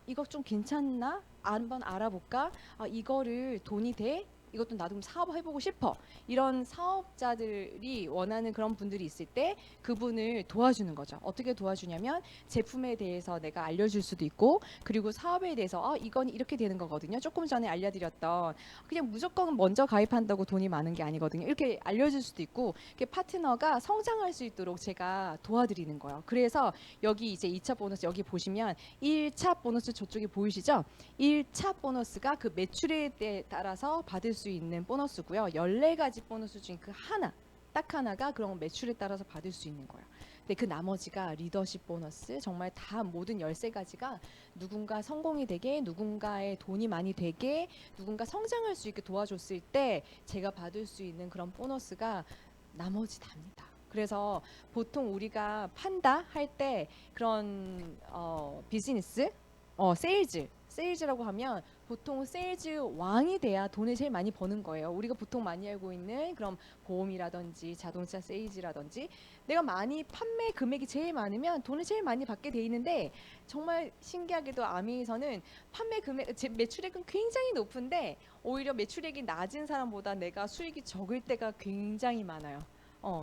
이거 좀 괜찮나? 한번 알아볼까? 이거를 돈이 돼? 이것도 나도 좀 사업해보고 싶어. 이런 사업자들이 원하는 그런 분들이 있을 때 그분을 도와주는 거죠. 어떻게 도와주냐면 제품에 대해서 내가 알려줄 수도 있고 그리고 사업에 대해서 이건 이렇게 되는 거거든요. 조금 전에 알려드렸던 그냥 무조건 먼저 가입한다고 돈이 많은 게 아니거든요. 이렇게 알려줄 수도 있고 파트너가 성장할 수 있도록 제가 도와드리는 거예요. 그래서 여기 이제 2차 보너스 여기 보시면 1차 보너스 저쪽에 보이시죠? 1차 보너스가 그 매출에 따라서 받을 수 있는 보너스고요. 14가지 보너스 중에 그 하나, 딱 하나가 그런 매출에 따라서 받을 수 있는 거예요. 근데 그 나머지가 리더십 보너스, 정말 다 모든 13가지가 누군가 성공이 되게, 누군가의 돈이 많이 되게, 누군가 성장할 수 있게 도와줬을 때 제가 받을 수 있는 그런 보너스가 나머지 답니다. 그래서 보통 우리가 판다 할 때 그런 비즈니스, 세일즈라고 하면 보통 세일즈 왕이 돼야 돈을 제일 많이 버는 거예요. 우리가 보통 많이 알고 있는 그런 보험이라든지 자동차 세일즈라든지 내가 많이 판매 금액이 제일 많으면 돈을 제일 많이 받게 돼 있는데 정말 신기하게도 아미에서는 판매 금액, 매출액은 굉장히 높은데 오히려 매출액이 낮은 사람보다 내가 수익이 적을 때가 굉장히 많아요.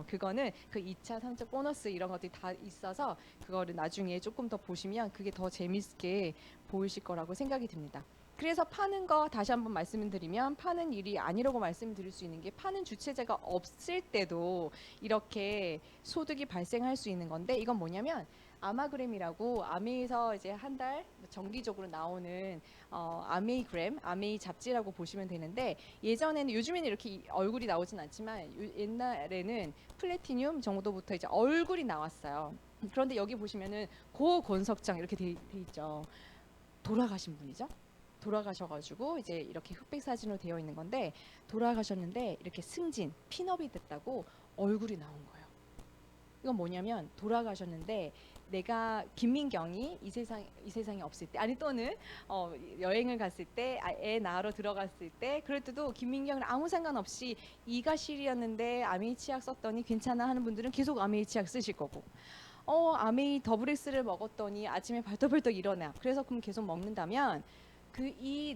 그거는 그 2차, 3차 보너스 이런 것들이 다 있어서 그거를 나중에 조금 더 보시면 그게 더 재밌게 보이실 거라고 생각이 듭니다. 그래서 파는 거 다시 한번 말씀을 드리면 파는 일이 아니라고 말씀드릴 수 있는 게 파는 주체자가 없을 때도 이렇게 소득이 발생할 수 있는 건데 이건 뭐냐면 아마그램이라고 아메이에서 이제 한 달 정기적으로 나오는 아메이그램, 아메이 잡지라고 보시면 되는데 예전에는 요즘에는 이렇게 얼굴이 나오진 않지만 옛날에는 플래티늄 정도부터 이제 얼굴이 나왔어요. 그런데 여기 보시면은 고 권석장 이렇게 돼 있죠. 돌아가신 분이죠. 돌아가셔가지고 이제 이렇게 흑백 사진으로 되어 있는 건데 돌아가셨는데 이렇게 승진, 핀업이 됐다고 얼굴이 나온 거예요. 이건 뭐냐면 돌아가셨는데 내가 김민경이 이 세상에 없을 때 아니 또는 여행을 갔을 때 애 낳으러 들어갔을 때 그럴 때도 김민경이랑 아무 상관없이 이가 실이었는데 아메이 치약 썼더니 괜찮아 하는 분들은 계속 아메이 치약 쓰실 거고 아메이 더블 X를 먹었더니 아침에 벌떡벌떡 일어나 그래서 그럼 계속 먹는다면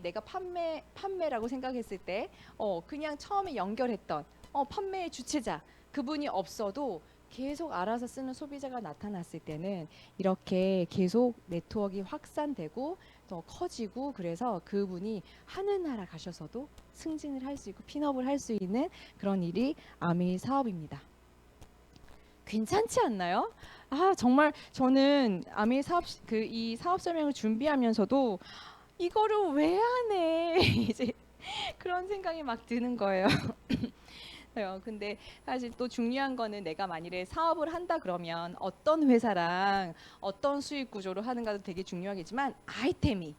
내가 판매라고 생각했을 때 그냥 처음에 연결했던 판매의 주체자 그분이 없어도 계속 알아서 쓰는 소비자가 나타났을 때는 이렇게 계속 네트워크가 확산되고 더 커지고 그래서 그분이 하늘나라 가셔서도 승진을 할 수 있고 핀업을 할 수 있는 그런 일이 아메이 사업입니다. 괜찮지 않나요? 정말 저는 아메이 사업 이 사업 설명을 준비하면서도 이거를 왜 안 해? 이제 그런 생각이 막 드는 거예요. 맞아요. 근데 사실 또 중요한 거는 내가 만일에 사업을 한다 그러면 어떤 회사랑 어떤 수익 구조로 하는가도 되게 중요하겠지만 아이템이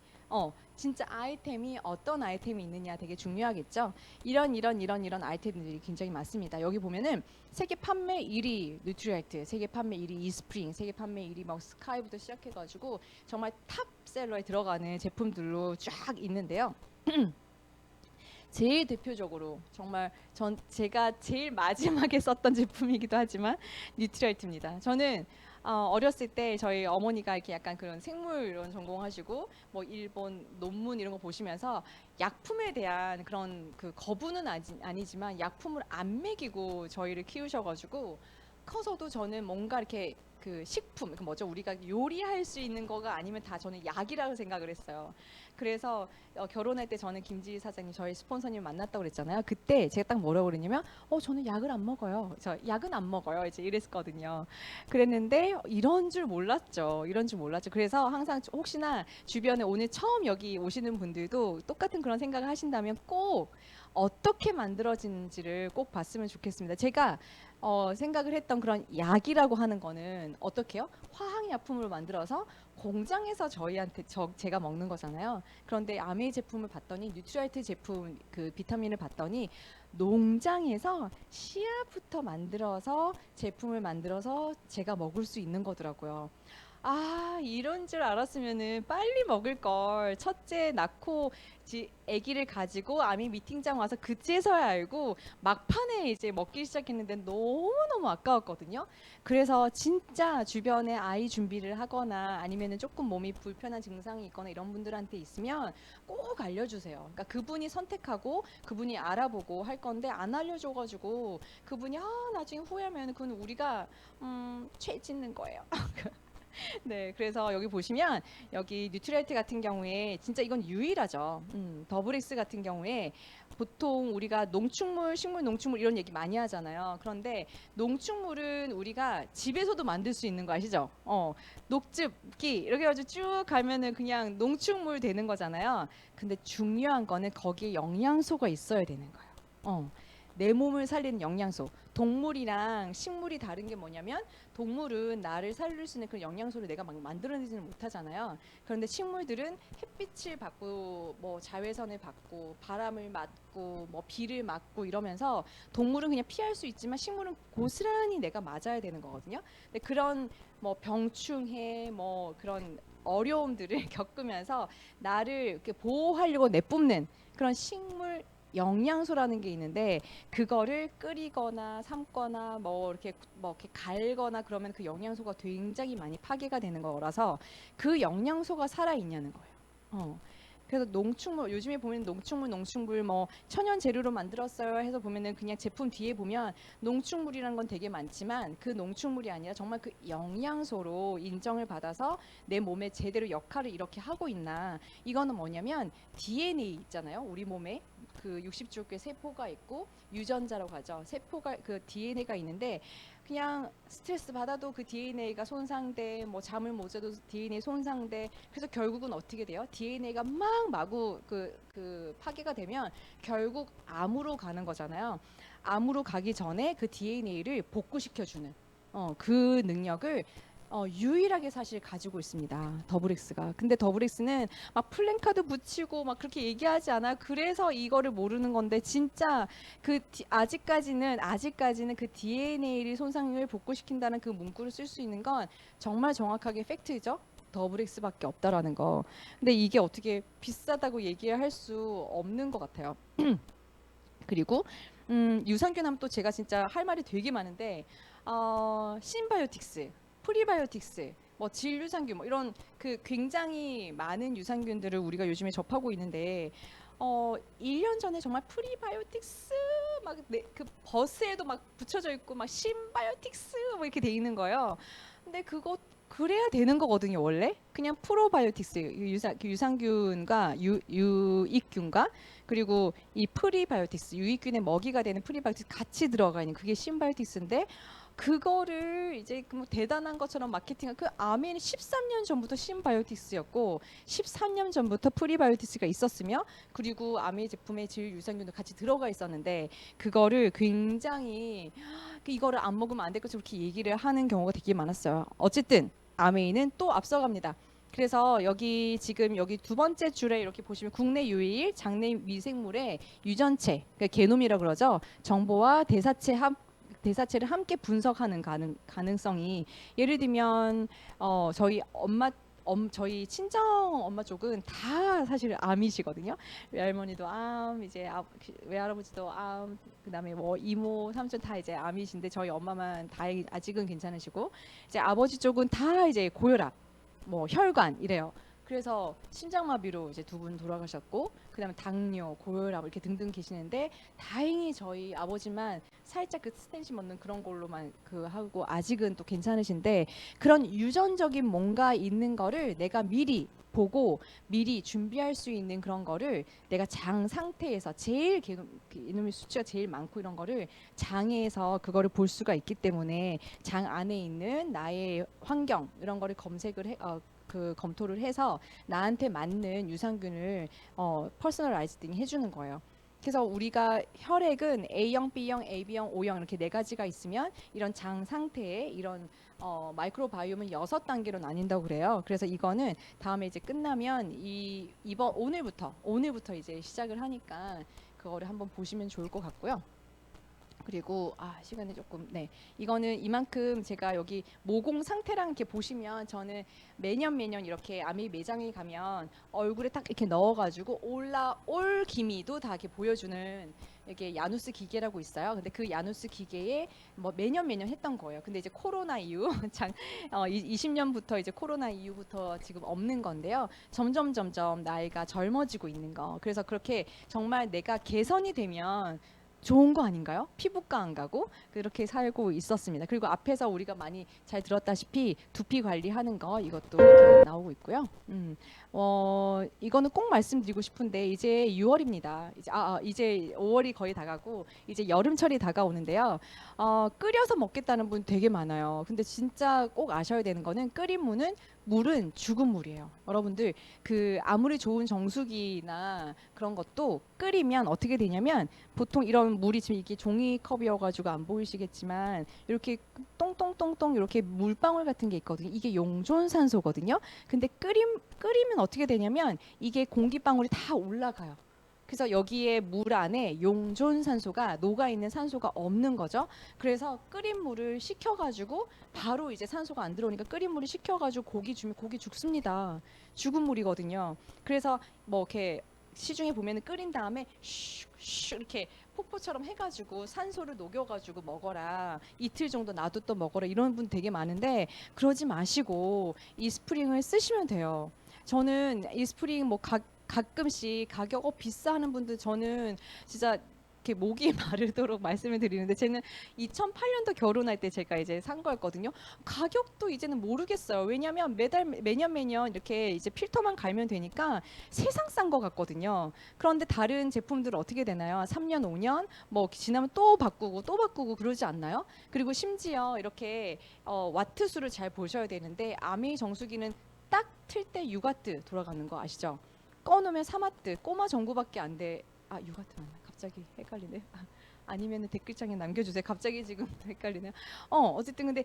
진짜 아이템이 어떤 아이템이 있느냐 되게 중요하겠죠. 이런 아이템들이 굉장히 많습니다. 여기 보면은 세계 판매 1위 뉴트리액트, 세계 판매 1위 이스프링, 세계 판매 1위 막 스카이부터 시작해가지고 정말 탑셀러에 들어가는 제품들로 쫙 있는데요. 제일 대표적으로 정말 제가 제일 마지막에 썼던 제품이기도 하지만 뉴트리얼트입니다. 저는 어렸을 때 저희 어머니가 이렇게 약간 그런 생물 이런 전공하시고 뭐 일본 논문 이런 거 보시면서 약품에 대한 그런 그 거부는 아니지만 약품을 안 먹이고 저희를 키우셔가지고 커서도 저는 뭔가 이렇게 그 식품 그 뭐죠 우리가 요리할 수 있는 거가 아니면 다 저는 약이라고 생각을 했어요. 그래서 결혼할 때 저는 김지희 사장님 저희 스폰서님 만났다고 그랬잖아요. 그때 제가 딱 뭐라고 그랬냐면 저는 약을 안 먹어요. 저 약은 안 먹어요. 이제 이랬었거든요. 그랬는데 이런 줄 몰랐죠. 이런 줄 몰랐죠. 그래서 항상 혹시나 주변에 오늘 처음 여기 오시는 분들도 똑같은 그런 생각을 하신다면 꼭 어떻게 만들어지는지를 꼭 봤으면 좋겠습니다. 제가 생각을 했던 그런 약이라고 하는 거는 어떻게요? 화학약품으로 만들어서 공장에서 저희한테 제가 먹는 거잖아요. 그런데 아메이 제품을 봤더니 뉴트리얼트 제품 그 비타민을 봤더니 농장에서 씨앗부터 만들어서 제품을 만들어서 제가 먹을 수 있는 거더라고요. 아, 이런 줄 알았으면은 빨리 먹을 걸. 첫째 낳고 아기를 가지고 아미 미팅장 와서 그제서야 알고 막판에 이제 먹기 시작했는데 너무너무 아까웠거든요. 그래서 진짜 주변에 아이 준비를 하거나 아니면은 조금 몸이 불편한 증상이 있거나 이런 분들한테 있으면 꼭 알려주세요. 그러니까 그분이 선택하고 그분이 알아보고 할 건데 안 알려줘가지고 그분이 나중에 후회하면 그건 우리가 죄 짓는 거예요. 네, 그래서 여기 보시면 여기 뉴트리얼트 같은 경우에 진짜 이건 유일하죠. 더블엑스 같은 경우에 보통 우리가 농축물, 식물 농축물 이런 얘기 많이 하잖아요. 그런데 농축물은 우리가 집에서도 만들 수 있는 거 아시죠? 녹즙기 이렇게 해가지고 쭉 가면은 그냥 농축물 되는 거잖아요. 근데 중요한 거는 거기에 영양소가 있어야 되는 거예요. 내 몸을 살리는 영양소. 동물이랑 식물이 다른 게 뭐냐면 동물은 나를 살릴 수 있는 그런 영양소를 내가 막 만들어내지는 못하잖아요. 그런데 식물들은 햇빛을 받고 뭐 자외선을 받고 바람을 맞고 뭐 비를 맞고 이러면서 동물은 그냥 피할 수 있지만 식물은 고스란히 내가 맞아야 되는 거거든요. 근데 그런 뭐 병충해 뭐 그런 어려움들을 겪으면서 나를 이렇게 보호하려고 내뿜는 그런 식물 영양소라는 게 있는데 그거를 끓이거나 삶거나 뭐 이렇게 갈거나 그러면 그 영양소가 굉장히 많이 파괴가 되는 거라서 그 영양소가 살아 있냐는 거예요. 그래서 농축물 요즘에 보면 농축물 뭐 천연 재료로 만들었어요 해서 보면은 그냥 제품 뒤에 보면 농축물이란 건 되게 많지만 그 농축물이 아니라 정말 그 영양소로 인정을 받아서 내 몸에 제대로 역할을 이렇게 하고 있나 이거는 뭐냐면 DNA 있잖아요 우리 몸에 그 60조 개 세포가 있고 유전자라고 하죠. 세포가 그 DNA가 있는데 그냥 스트레스 받아도 그 DNA가 손상돼, 뭐 잠을 못 자도 DNA 손상돼. 그래서 결국은 어떻게 돼요? DNA가 막 마구 그 파괴가 되면 결국 암으로 가는 거잖아요. 암으로 가기 전에 그 DNA를 복구시켜주는 그 능력을 유일하게 사실 가지고 있습니다. 더블엑스가. 근데 더블엑스는 막 플랜카드 붙이고 막 그렇게 얘기하지 않아요. 그래서 이거를 모르는 건데 진짜 아직까지는 그 DNA를 손상을 복구시킨다는 그 문구를 쓸 수 있는 건 정말 정확하게 팩트죠. 더블엑스밖에 없다라는 거. 근데 이게 어떻게 비싸다고 얘기할 수 없는 것 같아요. 그리고 유산균 하면 또 제가 진짜 할 말이 되게 많은데 신바이오틱스 프리바이오틱스, 뭐 질유산균, 뭐 이런 그 굉장히 많은 유산균들을 우리가 요즘에 접하고 있는데, 1년 전에 정말 프리바이오틱스 막 그 버스에도 막 붙여져 있고 막 신바이오틱스 뭐 이렇게 돼 있는 거예요. 근데 그거 그래야 되는 거거든요, 원래. 그냥 프로바이오틱스 유산균과 유익균과 그리고 이 프리바이오틱스 유익균의 먹이가 되는 프리바이오틱스 같이 들어가 있는 그게 신바이오틱스인데 그거를 이제 뭐 대단한 것처럼 마케팅한 그 아메는 13년 전부터 신바이오틱스였고 13년 전부터 프리바이오틱스가 있었으며 그리고 아메 제품에 질 유산균도 같이 들어가 있었는데 그거를 굉장히 이거를 안 먹으면 안 될 것처럼 그렇게 얘기를 하는 경우가 되게 많았어요. 어쨌든 아메이는 또 앞서갑니다. 그래서 여기 지금 여기 두 번째 줄에 이렇게 보시면 국내 유일 장내 미생물의 유전체, 그러니까 게놈이라 그러죠. 정보와 대사체를 함께 분석하는 가능성이 예를 들면 저희 친정 엄마 쪽은 다 사실 암이시거든요. 외할머니도 암, 이제 외할아버지도 암, 그다음에 뭐 이모, 삼촌 다 이제 암이신데 저희 엄마만 다행히 아직은 괜찮으시고 이제 아버지 쪽은 다 이제 고혈압, 뭐 혈관 이래요. 그래서 심장마비로 이제 두 분 돌아가셨고 그다음에 당뇨, 고혈압 이렇게 등등 계시는데 다행히 저희 아버지만 살짝 그 스텐심 얻는 그런 걸로만 그 하고 아직은 또 괜찮으신데 그런 유전적인 뭔가 있는 거를 내가 미리 보고 미리 준비할 수 있는 그런 거를 내가 장 상태에서 제일 이놈의 수치가 제일 많고 이런 거를 장에서 그거를 볼 수가 있기 때문에 장 안에 있는 나의 환경 이런 거를 그 검토를 해서 나한테 맞는 유산균을 퍼스널라이즈딩 해주는 거예요. 그래서 우리가 혈액은 A형, B형, AB형, O형 이렇게 네 가지가 있으면 이런 장 상태에 이런 마이크로바이옴은 6단계로 나뉜다고 그래요. 그래서 이거는 다음에 이제 끝나면 이번 오늘부터 이제 시작을 하니까 그거를 한번 보시면 좋을 것 같고요. 그리고 시간이 조금 이거는 이만큼 제가 여기 모공 상태랑 이렇게 보시면 저는 매년 이렇게 아미 매장에 가면 얼굴에 딱 이렇게 넣어가지고 올 기미도 다 이렇게 보여주는 이게 야누스 기계라고 있어요. 근데 그 야누스 기계에 뭐 매년 했던 거예요. 근데 이제 코로나 이후 20년부터 이제 코로나 이후부터 지금 없는 건데요. 점점 나이가 젊어지고 있는 거. 그래서 그렇게 정말 내가 개선이 되면 좋은 거 아닌가요? 피부과 안 가고 그렇게 살고 있었습니다. 그리고 앞에서 우리가 많이 잘 들었다시피 두피 관리하는 거 이것도 이렇게 나오고 있고요. 이거는 꼭 말씀드리고 싶은데 이제 6월입니다. 이제 5월이 거의 다가고 이제 여름철이 다가오는데요. 끓여서 먹겠다는 분 되게 많아요. 근데 진짜 꼭 아셔야 되는 거는 끓인 물은 죽은 물이에요. 여러분들 그 아무리 좋은 정수기나 그런 것도 끓이면 어떻게 되냐면 보통 이런 물이 지금 이게 종이컵이어가지고 안 보이시겠지만 이렇게 똥똥똥똥 이렇게 물방울 같은 게 있거든요. 이게 용존산소거든요. 근데 끓이면 어떻게 되냐면 이게 공기방울이 다 올라가요. 그래서 여기에 물 안에 용존산소가 녹아있는 산소가 없는 거죠. 그래서 끓인 물을 식혀가지고 바로 이제 산소가 안 들어오니까 끓인 물을 식혀가지고 고기 주면 고기 죽습니다. 죽은 물이거든요. 그래서 뭐 이렇게 시중에 보면은 끓인 다음에 슉슉 이렇게 폭포처럼 해가지고 산소를 녹여가지고 먹어라. 이틀 정도 놔뒀다 먹어라. 이런 분 되게 많은데 그러지 마시고 이 스프링을 쓰시면 돼요. 저는 이 스프링 가끔씩 가격 비싸 하는 분들 저는 진짜 이렇게 목이 마르도록 말씀을 드리는데 저는 2008년도 결혼할 때 제가 이제 산 거였거든요. 가격도 이제는 모르겠어요. 왜냐하면 매년 이렇게 이제 필터만 갈면 되니까 세상 싼 거 같거든요. 그런데 다른 제품들은 어떻게 되나요? 3년, 5년 뭐 지나면 또 바꾸고 그러지 않나요? 그리고 심지어 이렇게 와트 수를 잘 보셔야 되는데 아미 정수기는 딱 틀 때 6와트 돌아가는 거 아시죠? 꺼놓으면 3와트 꼬마 전구밖에 안 돼. 6와트 맞나? 갑자기 헷갈리네. 아니면 댓글창에 남겨주세요. 갑자기 지금 헷갈리네요. 어쨌든 근데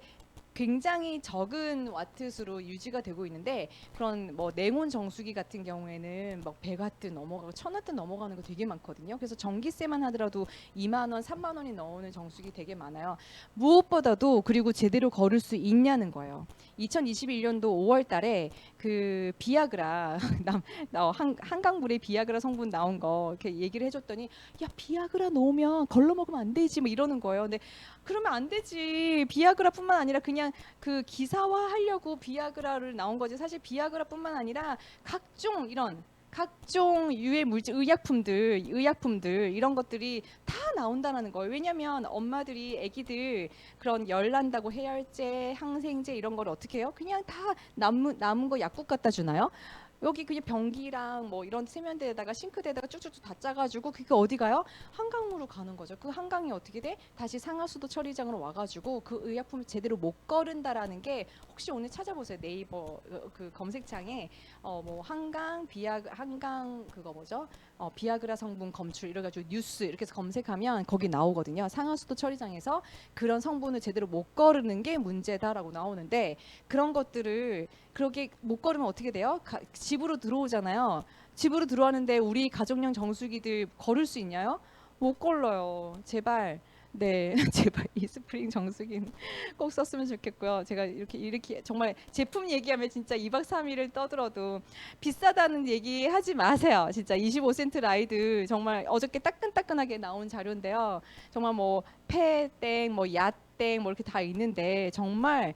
굉장히 적은 와트 수로 유지가 되고 있는데 그런 뭐 냉온 정수기 같은 경우에는 막 100와트 넘어가고 1000와트 넘어가는 거 되게 많거든요. 그래서 전기세만 하더라도 2만 원, 3만 원이 나오는 정수기 되게 많아요. 무엇보다도 그리고 제대로 걸을 수 있냐는 거예요. 2021년도 5월 달에 그 비아그라 한강물에 비아그라 성분 나온 거 이렇게 얘기를 해줬더니 야 비아그라 넣으면 걸러 먹으면 안 되지 뭐 이러는 거예요. 근데 그러면 안 되지. 비아그라뿐만 아니라 그냥 그 기사화 하려고 비아그라를 나온 거지. 사실 비아그라뿐만 아니라 각종 유해 물질, 의약품들 이런 것들이 다 나온다는 거예요. 왜냐하면 엄마들이 아기들 그런 열 난다고 해열제, 항생제 이런 걸 어떻게 해요? 그냥 다 남은 거 약국 갖다 주나요? 여기 그냥 변기랑 뭐 이런 세면대에다가 싱크대에다가 쭉쭉쭉 다 짜가지고 그게 어디 가요? 한강으로 가는 거죠. 그 한강이 어떻게 돼? 다시 상하수도 처리장으로 와가지고 그 의약품을 제대로 못 거른다라는 게 혹시 오늘 찾아보세요. 네이버 그 검색창에 뭐 한강 비아그 한강 그거 뭐죠? 비아그라 성분 검출 이래가지고 뉴스 이렇게 해서 검색하면 거기 나오거든요. 상하수도 처리장에서 그런 성분을 제대로 못 거르는 게 문제다라고 나오는데 그런 것들을 그렇게 못 걸으면 어떻게 돼요? 집으로 들어오잖아요. 집으로 들어왔는데 우리 가정용 정수기들 걸을 수 있냐요? 못 걸러요. 제발. 네, 제발 이 스프링 정수기는 꼭 썼으면 좋겠고요. 제가 이렇게 정말 제품 얘기하면 진짜 2박 3일을 떠들어도 비싸다는 얘기 하지 마세요. 진짜 25센트 라이드 정말 어저께 따끈따끈하게 나온 자료인데요. 정말 뭐 패땡, 뭐 야땡, 뭐 이렇게 다 있는데 정말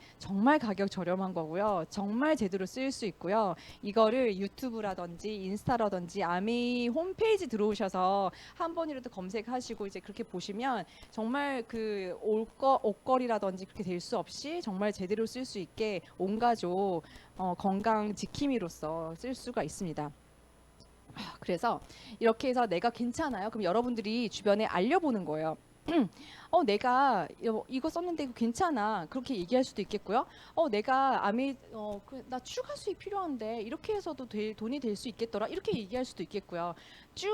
가격 저렴한 거고요. 정말 제대로 쓰일 수 있고요. 이거를 유튜브라든지 인스타라든지 아미 홈페이지 들어오셔서 한 번이라도 검색하시고 이제 그렇게 보시면 정말 그 옷걸이라든지 그렇게 될 수 없이 정말 제대로 쓸 수 있게 온 가족 건강 지킴이로서 쓸 수가 있습니다. 그래서 이렇게 해서 내가 괜찮아요. 그럼 여러분들이 주변에 알려보는 거예요. 내가 이거 썼는데 이거 괜찮아. 그렇게 얘기할 수도 있겠고요. 내가 나 추가 수익 필요한데 이렇게 해서도 돈이 될 수 있겠더라. 이렇게 얘기할 수도 있겠고요. 쭉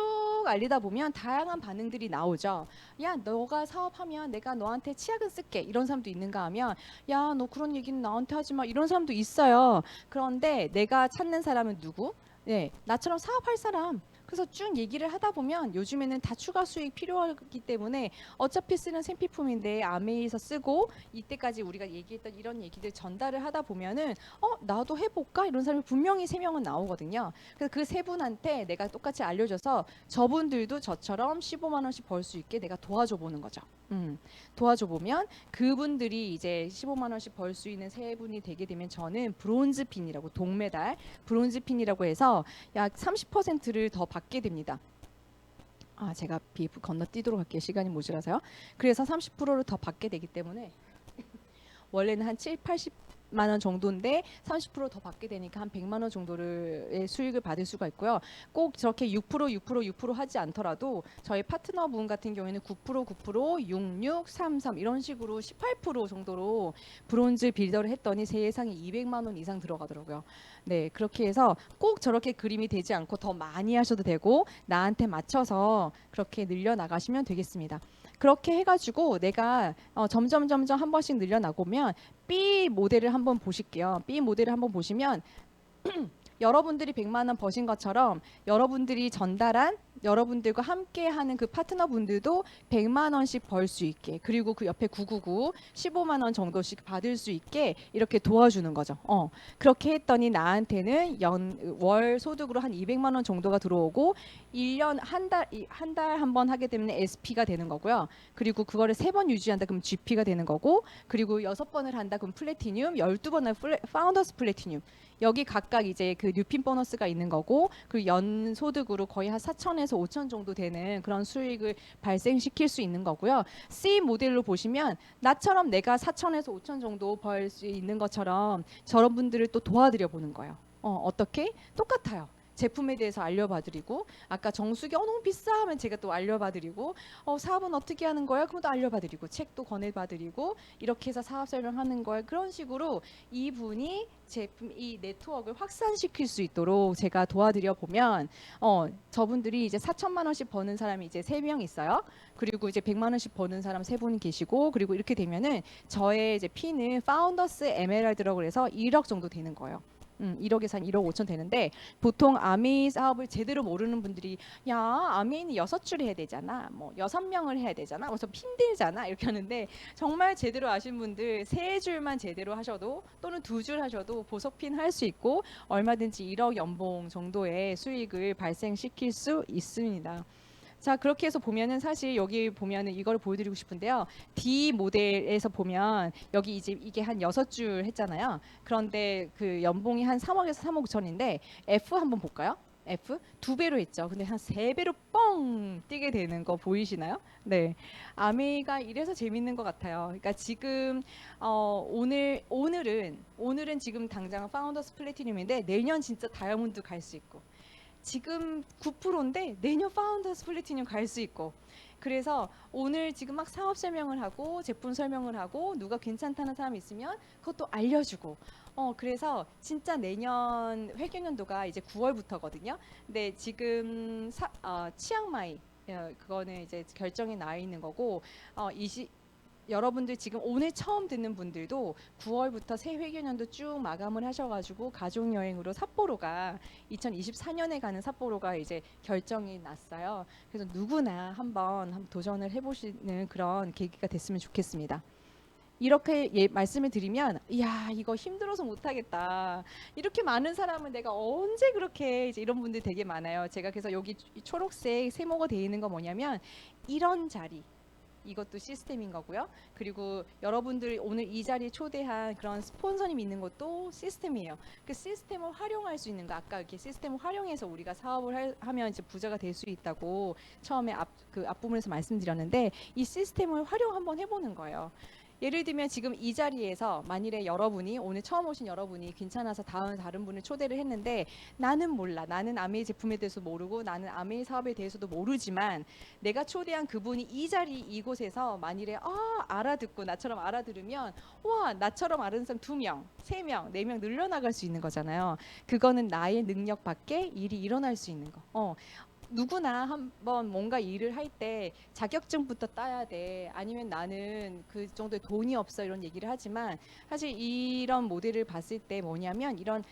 알리다 보면 다양한 반응들이 나오죠. 야, 너가 사업하면 내가 너한테 치약은 쓸게. 이런 사람도 있는가 하면 야, 너 그런 얘기는 나한테 하지 마. 이런 사람도 있어요. 그런데 내가 찾는 사람은 누구? 네, 나처럼 사업할 사람. 그래서 쭉 얘기를 하다 보면 요즘에는 다 추가 수익 필요하기 때문에 어차피 쓰는 생필품인데 아메이에서 쓰고 이때까지 우리가 얘기했던 이런 얘기들 전달을 하다 보면은 나도 해볼까 이런 사람이 분명히 3명은 나오거든요. 그래서 그 3분한테 내가 똑같이 알려줘서 저분들도 저처럼 15만 원씩 벌 수 있게 내가 도와줘 보는 거죠. 도와줘 보면 그분들이 이제 15만 원씩 벌 수 있는 3분이 되게 되면 저는 브론즈 핀이라고 동메달 브론즈 핀이라고 해서 약 30%를 더 받게 됩니다. 제가 비프 건너뛰도록 할게요. 시간이 모자라서요. 그래서 30%를 더 받게 되기 때문에 원래는 한 80만 원 정도인데 30%더 받게 되니까 한 100만 원 정도의 수익을 받을 수가 있고요. 꼭 저렇게 6% 하지 않더라도 저희 파트너분 같은 경우에는 9%, 66, 33 이런 식으로 18% 정도로 브론즈 빌더를 했더니 제 예상이 200만 원 이상 들어가더라고요. 네, 그렇게 해서 꼭 저렇게 그림이 되지 않고 더 많이 하셔도 되고 나한테 맞춰서 그렇게 늘려 나가시면 되겠습니다. 그렇게 해가지고 내가 점점 한 번씩 늘려나가면 B 모델을 한번 보실게요. B 모델을 한번 보시면 여러분들이 100만 원 버신 것처럼 여러분들이 전달한 여러분들과 함께하는 그 파트너분들도 100만 원씩 벌 수 있게 그리고 그 옆에 999 15만 원 정도씩 받을 수 있게 이렇게 도와주는 거죠. 그렇게 했더니 나한테는 월 소득으로 한 200만 원 정도가 들어오고 1년 한 달 한 번 하게 되면 SP가 되는 거고요. 그리고 그거를 3번 유지한다 그러면 GP가 되는 거고 그리고 6번을 한다 그러면 플래티늄 12번을 파운더스 플래티늄 여기 각각 이제 그 뉴핀 보너스가 있는 거고 그리고 연 소득으로 거의 한 4천에서 5천 정도 되는 그런 수익을 발생시킬 수 있는 거고요. C 모델로 보시면 나처럼 내가 4천에서 5천 정도 벌 수 있는 것처럼 저런 분들을 또 도와드려 보는 거예요. 어떻게? 똑같아요. 제품에 대해서 알려봐드리고 아까 정수기 너무 비싸 하면 제가 또 알려봐드리고 사업은 어떻게 하는 거야? 그럼 또 알려봐드리고 책도 권해봐드리고 이렇게 해서 사업 설명하는 거야. 그런 식으로 이분이 제품 이 네트워크를 확산시킬 수 있도록 제가 도와드려 보면 저분들이 이제 4천만 원씩 버는 사람이 이제 3명 있어요. 그리고 이제 100만 원씩 버는 사람 3분 계시고 그리고 이렇게 되면은 저의 이제 피는 파운더스 에메랄드라고 해서 1억 정도 되는 거예요. 1억에서 한 1억 5천 되는데 보통 아미 사업을 제대로 모르는 분들이 야 아미는 6줄 해야 되잖아 뭐 6명을 해야 되잖아 그래서 힘들잖아 이렇게 하는데 정말 제대로 아신 분들 3줄만 제대로 하셔도 또는 2줄 하셔도 보석핀 할 수 있고 얼마든지 1억 연봉 정도의 수익을 발생시킬 수 있습니다. 자 그렇게 해서 보면은 사실 여기 보면은 이걸 보여드리고 싶은데요. D 모델에서 보면 여기 이제 이게 한 6줄 했잖아요. 그런데 그 연봉이 한 3억에서 3억 5천인데 F 한번 볼까요? F 2배로 했죠. 근데 한 3배로 뻥 뛰게 되는 거 보이시나요? 네. 아메이가 이래서 재밌는 것 같아요. 그러니까 지금 오늘은 지금 당장 파운더스 플래티늄인데 내년 진짜 다이아몬드 갈 수 있고 지금 9%인데 내년 파운더스 플래티늄 갈 수 있고 그래서 오늘 지금 막 사업 설명을 하고 제품 설명을 하고 누가 괜찮다는 사람이 있으면 그것도 알려주고 그래서 진짜 내년 회계연도가 이제 9월부터거든요. 근데 지금 치앙마이 그거는 이제 결정이 나 있는 거고 20 여러분들 지금 오늘 처음 듣는 분들도 9월부터 새 회계연도 쭉 마감을 하셔가지고 가족여행으로 삿포로가 2024년에 가는 삿포로가 이제 결정이 났어요. 그래서 누구나 한번 도전을 해보시는 그런 계기가 됐으면 좋겠습니다. 이렇게 말씀을 드리면 이야 이거 힘들어서 못하겠다 이렇게 많은 사람은 내가 언제 그렇게 이제 이런 분들 되게 많아요. 제가 그래서 여기 초록색 세모가 되어 있는 거 뭐냐면 이런 자리 이것도 시스템인 거고요. 그리고 여러분들이 오늘 이 자리에 초대한 그런 스폰서님 있는 것도 시스템이에요. 그 시스템을 활용할 수 있는 거 아까 이렇게 시스템을 활용해서 우리가 사업을 하면 이제 부자가 될 수 있다고 처음에 그 앞부분에서 말씀드렸는데 이 시스템을 활용 한번 해보는 거예요. 예를 들면 지금 이 자리에서 만일에 여러분이 오늘 처음 오신 여러분이 괜찮아서 다른 분을 초대를 했는데 나는 몰라. 나는 아메이 제품에 대해서 모르고 나는 아메이 사업에 대해서도 모르지만 내가 초대한 그분이 이 자리 이곳에서 만일에 알아듣고 나처럼 알아들으면 와 나처럼 아는 사람 2명, 3명, 4명 늘려나갈 수 있는 거잖아요. 그거는 나의 능력 밖에 일이 일어날 수 있는 거. 누구나 한번 뭔가 일을 할 때 자격증부터 따야 돼. 아니면 나는 그 정도의 돈이 없어 이런 얘기를 하지만 사실 이런 모델을 봤을 때 뭐냐면 이런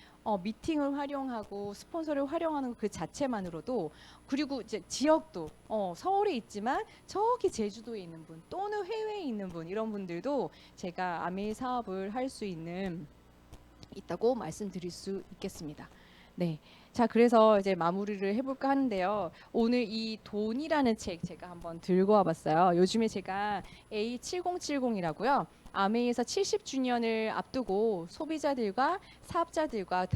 미팅을 활용하고 스폰서를 활용하는 그 자체만으로도 그리고 이제 지역도 서울에 있지만 저기 제주도에 있는 분 또는 해외에 있는 분 이런 분들도 제가 아메이 사업을 할 수 있다고 말씀드릴 수 있겠습니다. 네. 자, 그래서 이제 마무리를 해볼까 하는데요. 오늘 이 돈이라는 책 제가 한번 들고 와봤어요. 요즘에 제가 A7070이라고요. 아메이에서 70주년을 앞두고 소비자들과 사업자들과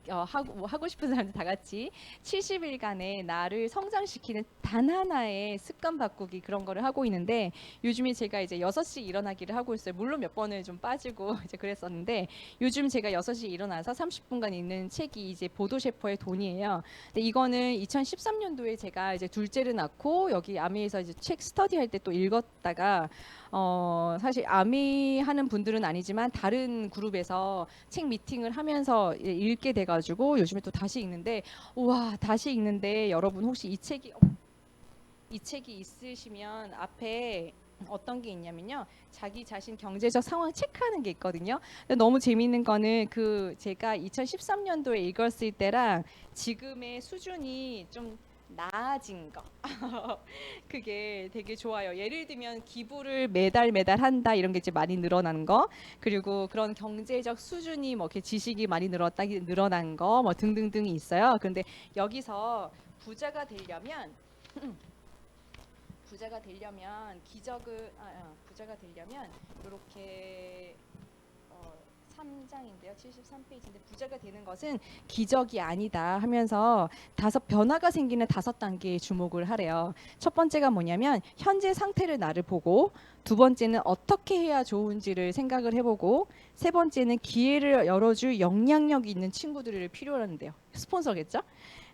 하고 싶은 사람들 다 같이 70일간의 나를 성장시키는 단 하나의 습관 바꾸기 그런 거를 하고 있는데 요즘에 제가 이제 6시 일어나기를 하고 있어요. 물론 몇 번을 좀 빠지고 이제 그랬었는데 요즘 제가 6시 일어나서 30분간 읽는 책이 이제 보도 셰퍼의 돈이에요. 근데 이거는 2013년도에 제가 이제 둘째를 낳고 여기 아미에서 이제 책 스터디할 때 또 읽었다가 사실 아미 하는 분들은 아니지만 다른 그룹에서 책 미팅을 하면서 읽게 돼가지고 요즘에 또 다시 읽는데 우와 다시 읽는데 여러분 혹시 이 책이 있으시면 앞에 어떤 게 있냐면요 자기 자신 경제적 상황 체크하는 게 있거든요. 근데 너무 재미있는 거는 그 제가 2013년도에 읽었을 때랑 지금의 수준이 좀 나아진 거 그게 되게 좋아요. 예를 들면 기부를 매달 한다 이런 게 이제 많이 늘어난 거 그리고 그런 경제적 수준이 뭐 이렇게 지식이 많이 늘어난 거 뭐 등등등이 있어요. 그런데 여기서 부자가 되려면 이렇게 3장인데요. 73페이지인데 부자가 되는 것은 기적이 아니다 하면서 변화가 생기는 5단계에 주목을 하래요. 첫 번째가 뭐냐면 현재 상태를 나를 보고 두 번째는 어떻게 해야 좋은지를 생각을 해보고 세 번째는 기회를 열어줄 영향력 있는 친구들을 필요로 하는데요. 스폰서겠죠?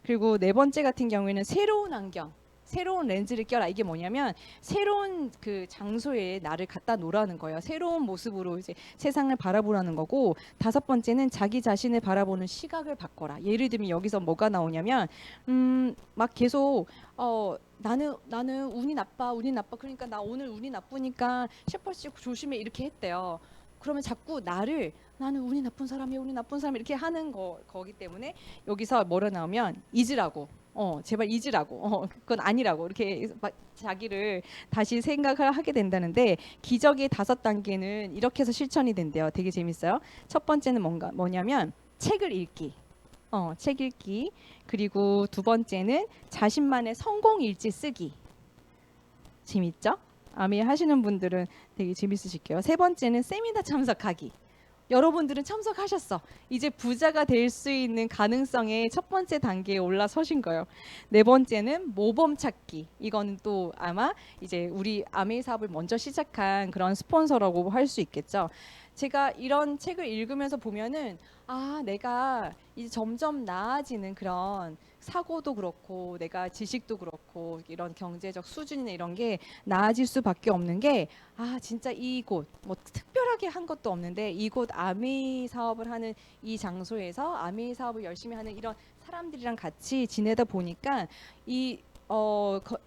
그리고 네 번째 같은 경우에는 새로운 환경 새로운 렌즈를 껴라. 이게 뭐냐면 새로운 그 장소에 나를 갖다 놓으라는 거예요. 새로운 모습으로 이제 세상을 바라보라는 거고 다섯 번째는 자기 자신을 바라보는 시각을 바꿔라. 예를 들면 여기서 뭐가 나오냐면 막 계속 나는 운이 나빠 그러니까 나 오늘 운이 나쁘니까 셰퍼씨 조심해 이렇게 했대요. 그러면 자꾸 나는 운이 나쁜 사람이야 이렇게 하는 거기 때문에 여기서 뭐라 나오면 잊으라고 제발 잊으라고 그건 아니라고 이렇게 자기를 다시 생각을 하게 된다는데 기적의 5단계는 이렇게 해서 실천이 된대요. 되게 재밌어요. 첫 번째는 뭐냐면 책을 읽기 책 읽기 그리고 두 번째는 자신만의 성공 일지 쓰기 재밌죠? 아미 하시는 분들은 되게 재밌으실 게요. 세 번째는 세미나 참석하기 여러분들은 참석하셨어. 이제 부자가 될 수 있는 가능성의 첫 번째 단계에 올라서신 거예요. 네 번째는 모범 찾기. 이거는 또 아마 이제 우리 아메이 사업을 먼저 시작한 그런 스폰서라고 할 수 있겠죠. 제가 이런 책을 읽으면서 보면은 아, 내가 이제 점점 나아지는 그런 사고도 그렇고 내가 지식도 그렇고 이런 경제적 수준이나 이런 게 나아질 수밖에 없는 게 아, 진짜 이곳 뭐 특별하게 한 것도 없는데 이곳 아메이 사업을 하는 이 장소에서 아메이 사업을 열심히 하는 이런 사람들이랑 같이 지내다 보니까 이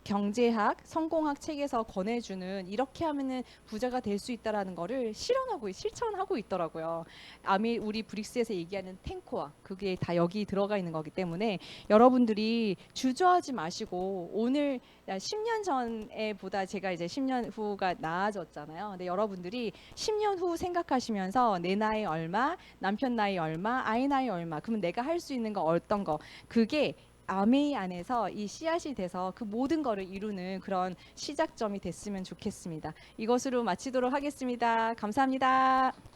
경제학, 성공학 책에서 권해주는 이렇게 하면은 부자가 될 수 있다라는 거를 실현하고 실천하고 있더라고요. 우리 브릭스에서 얘기하는 탱코와 그게 다 여기 들어가 있는 거기 때문에 여러분들이 주저하지 마시고 오늘 10년 전에 보다 제가 이제 10년 후가 나아졌잖아요. 근데 여러분들이 10년 후 생각하시면서 내 나이 얼마, 남편 나이 얼마, 아이 나이 얼마, 그러면 내가 할 수 있는 거 어떤 거 그게 아메이 안에서 이 씨앗이 돼서 그 모든 거를 이루는 그런 시작점이 됐으면 좋겠습니다. 이것으로 마치도록 하겠습니다. 감사합니다.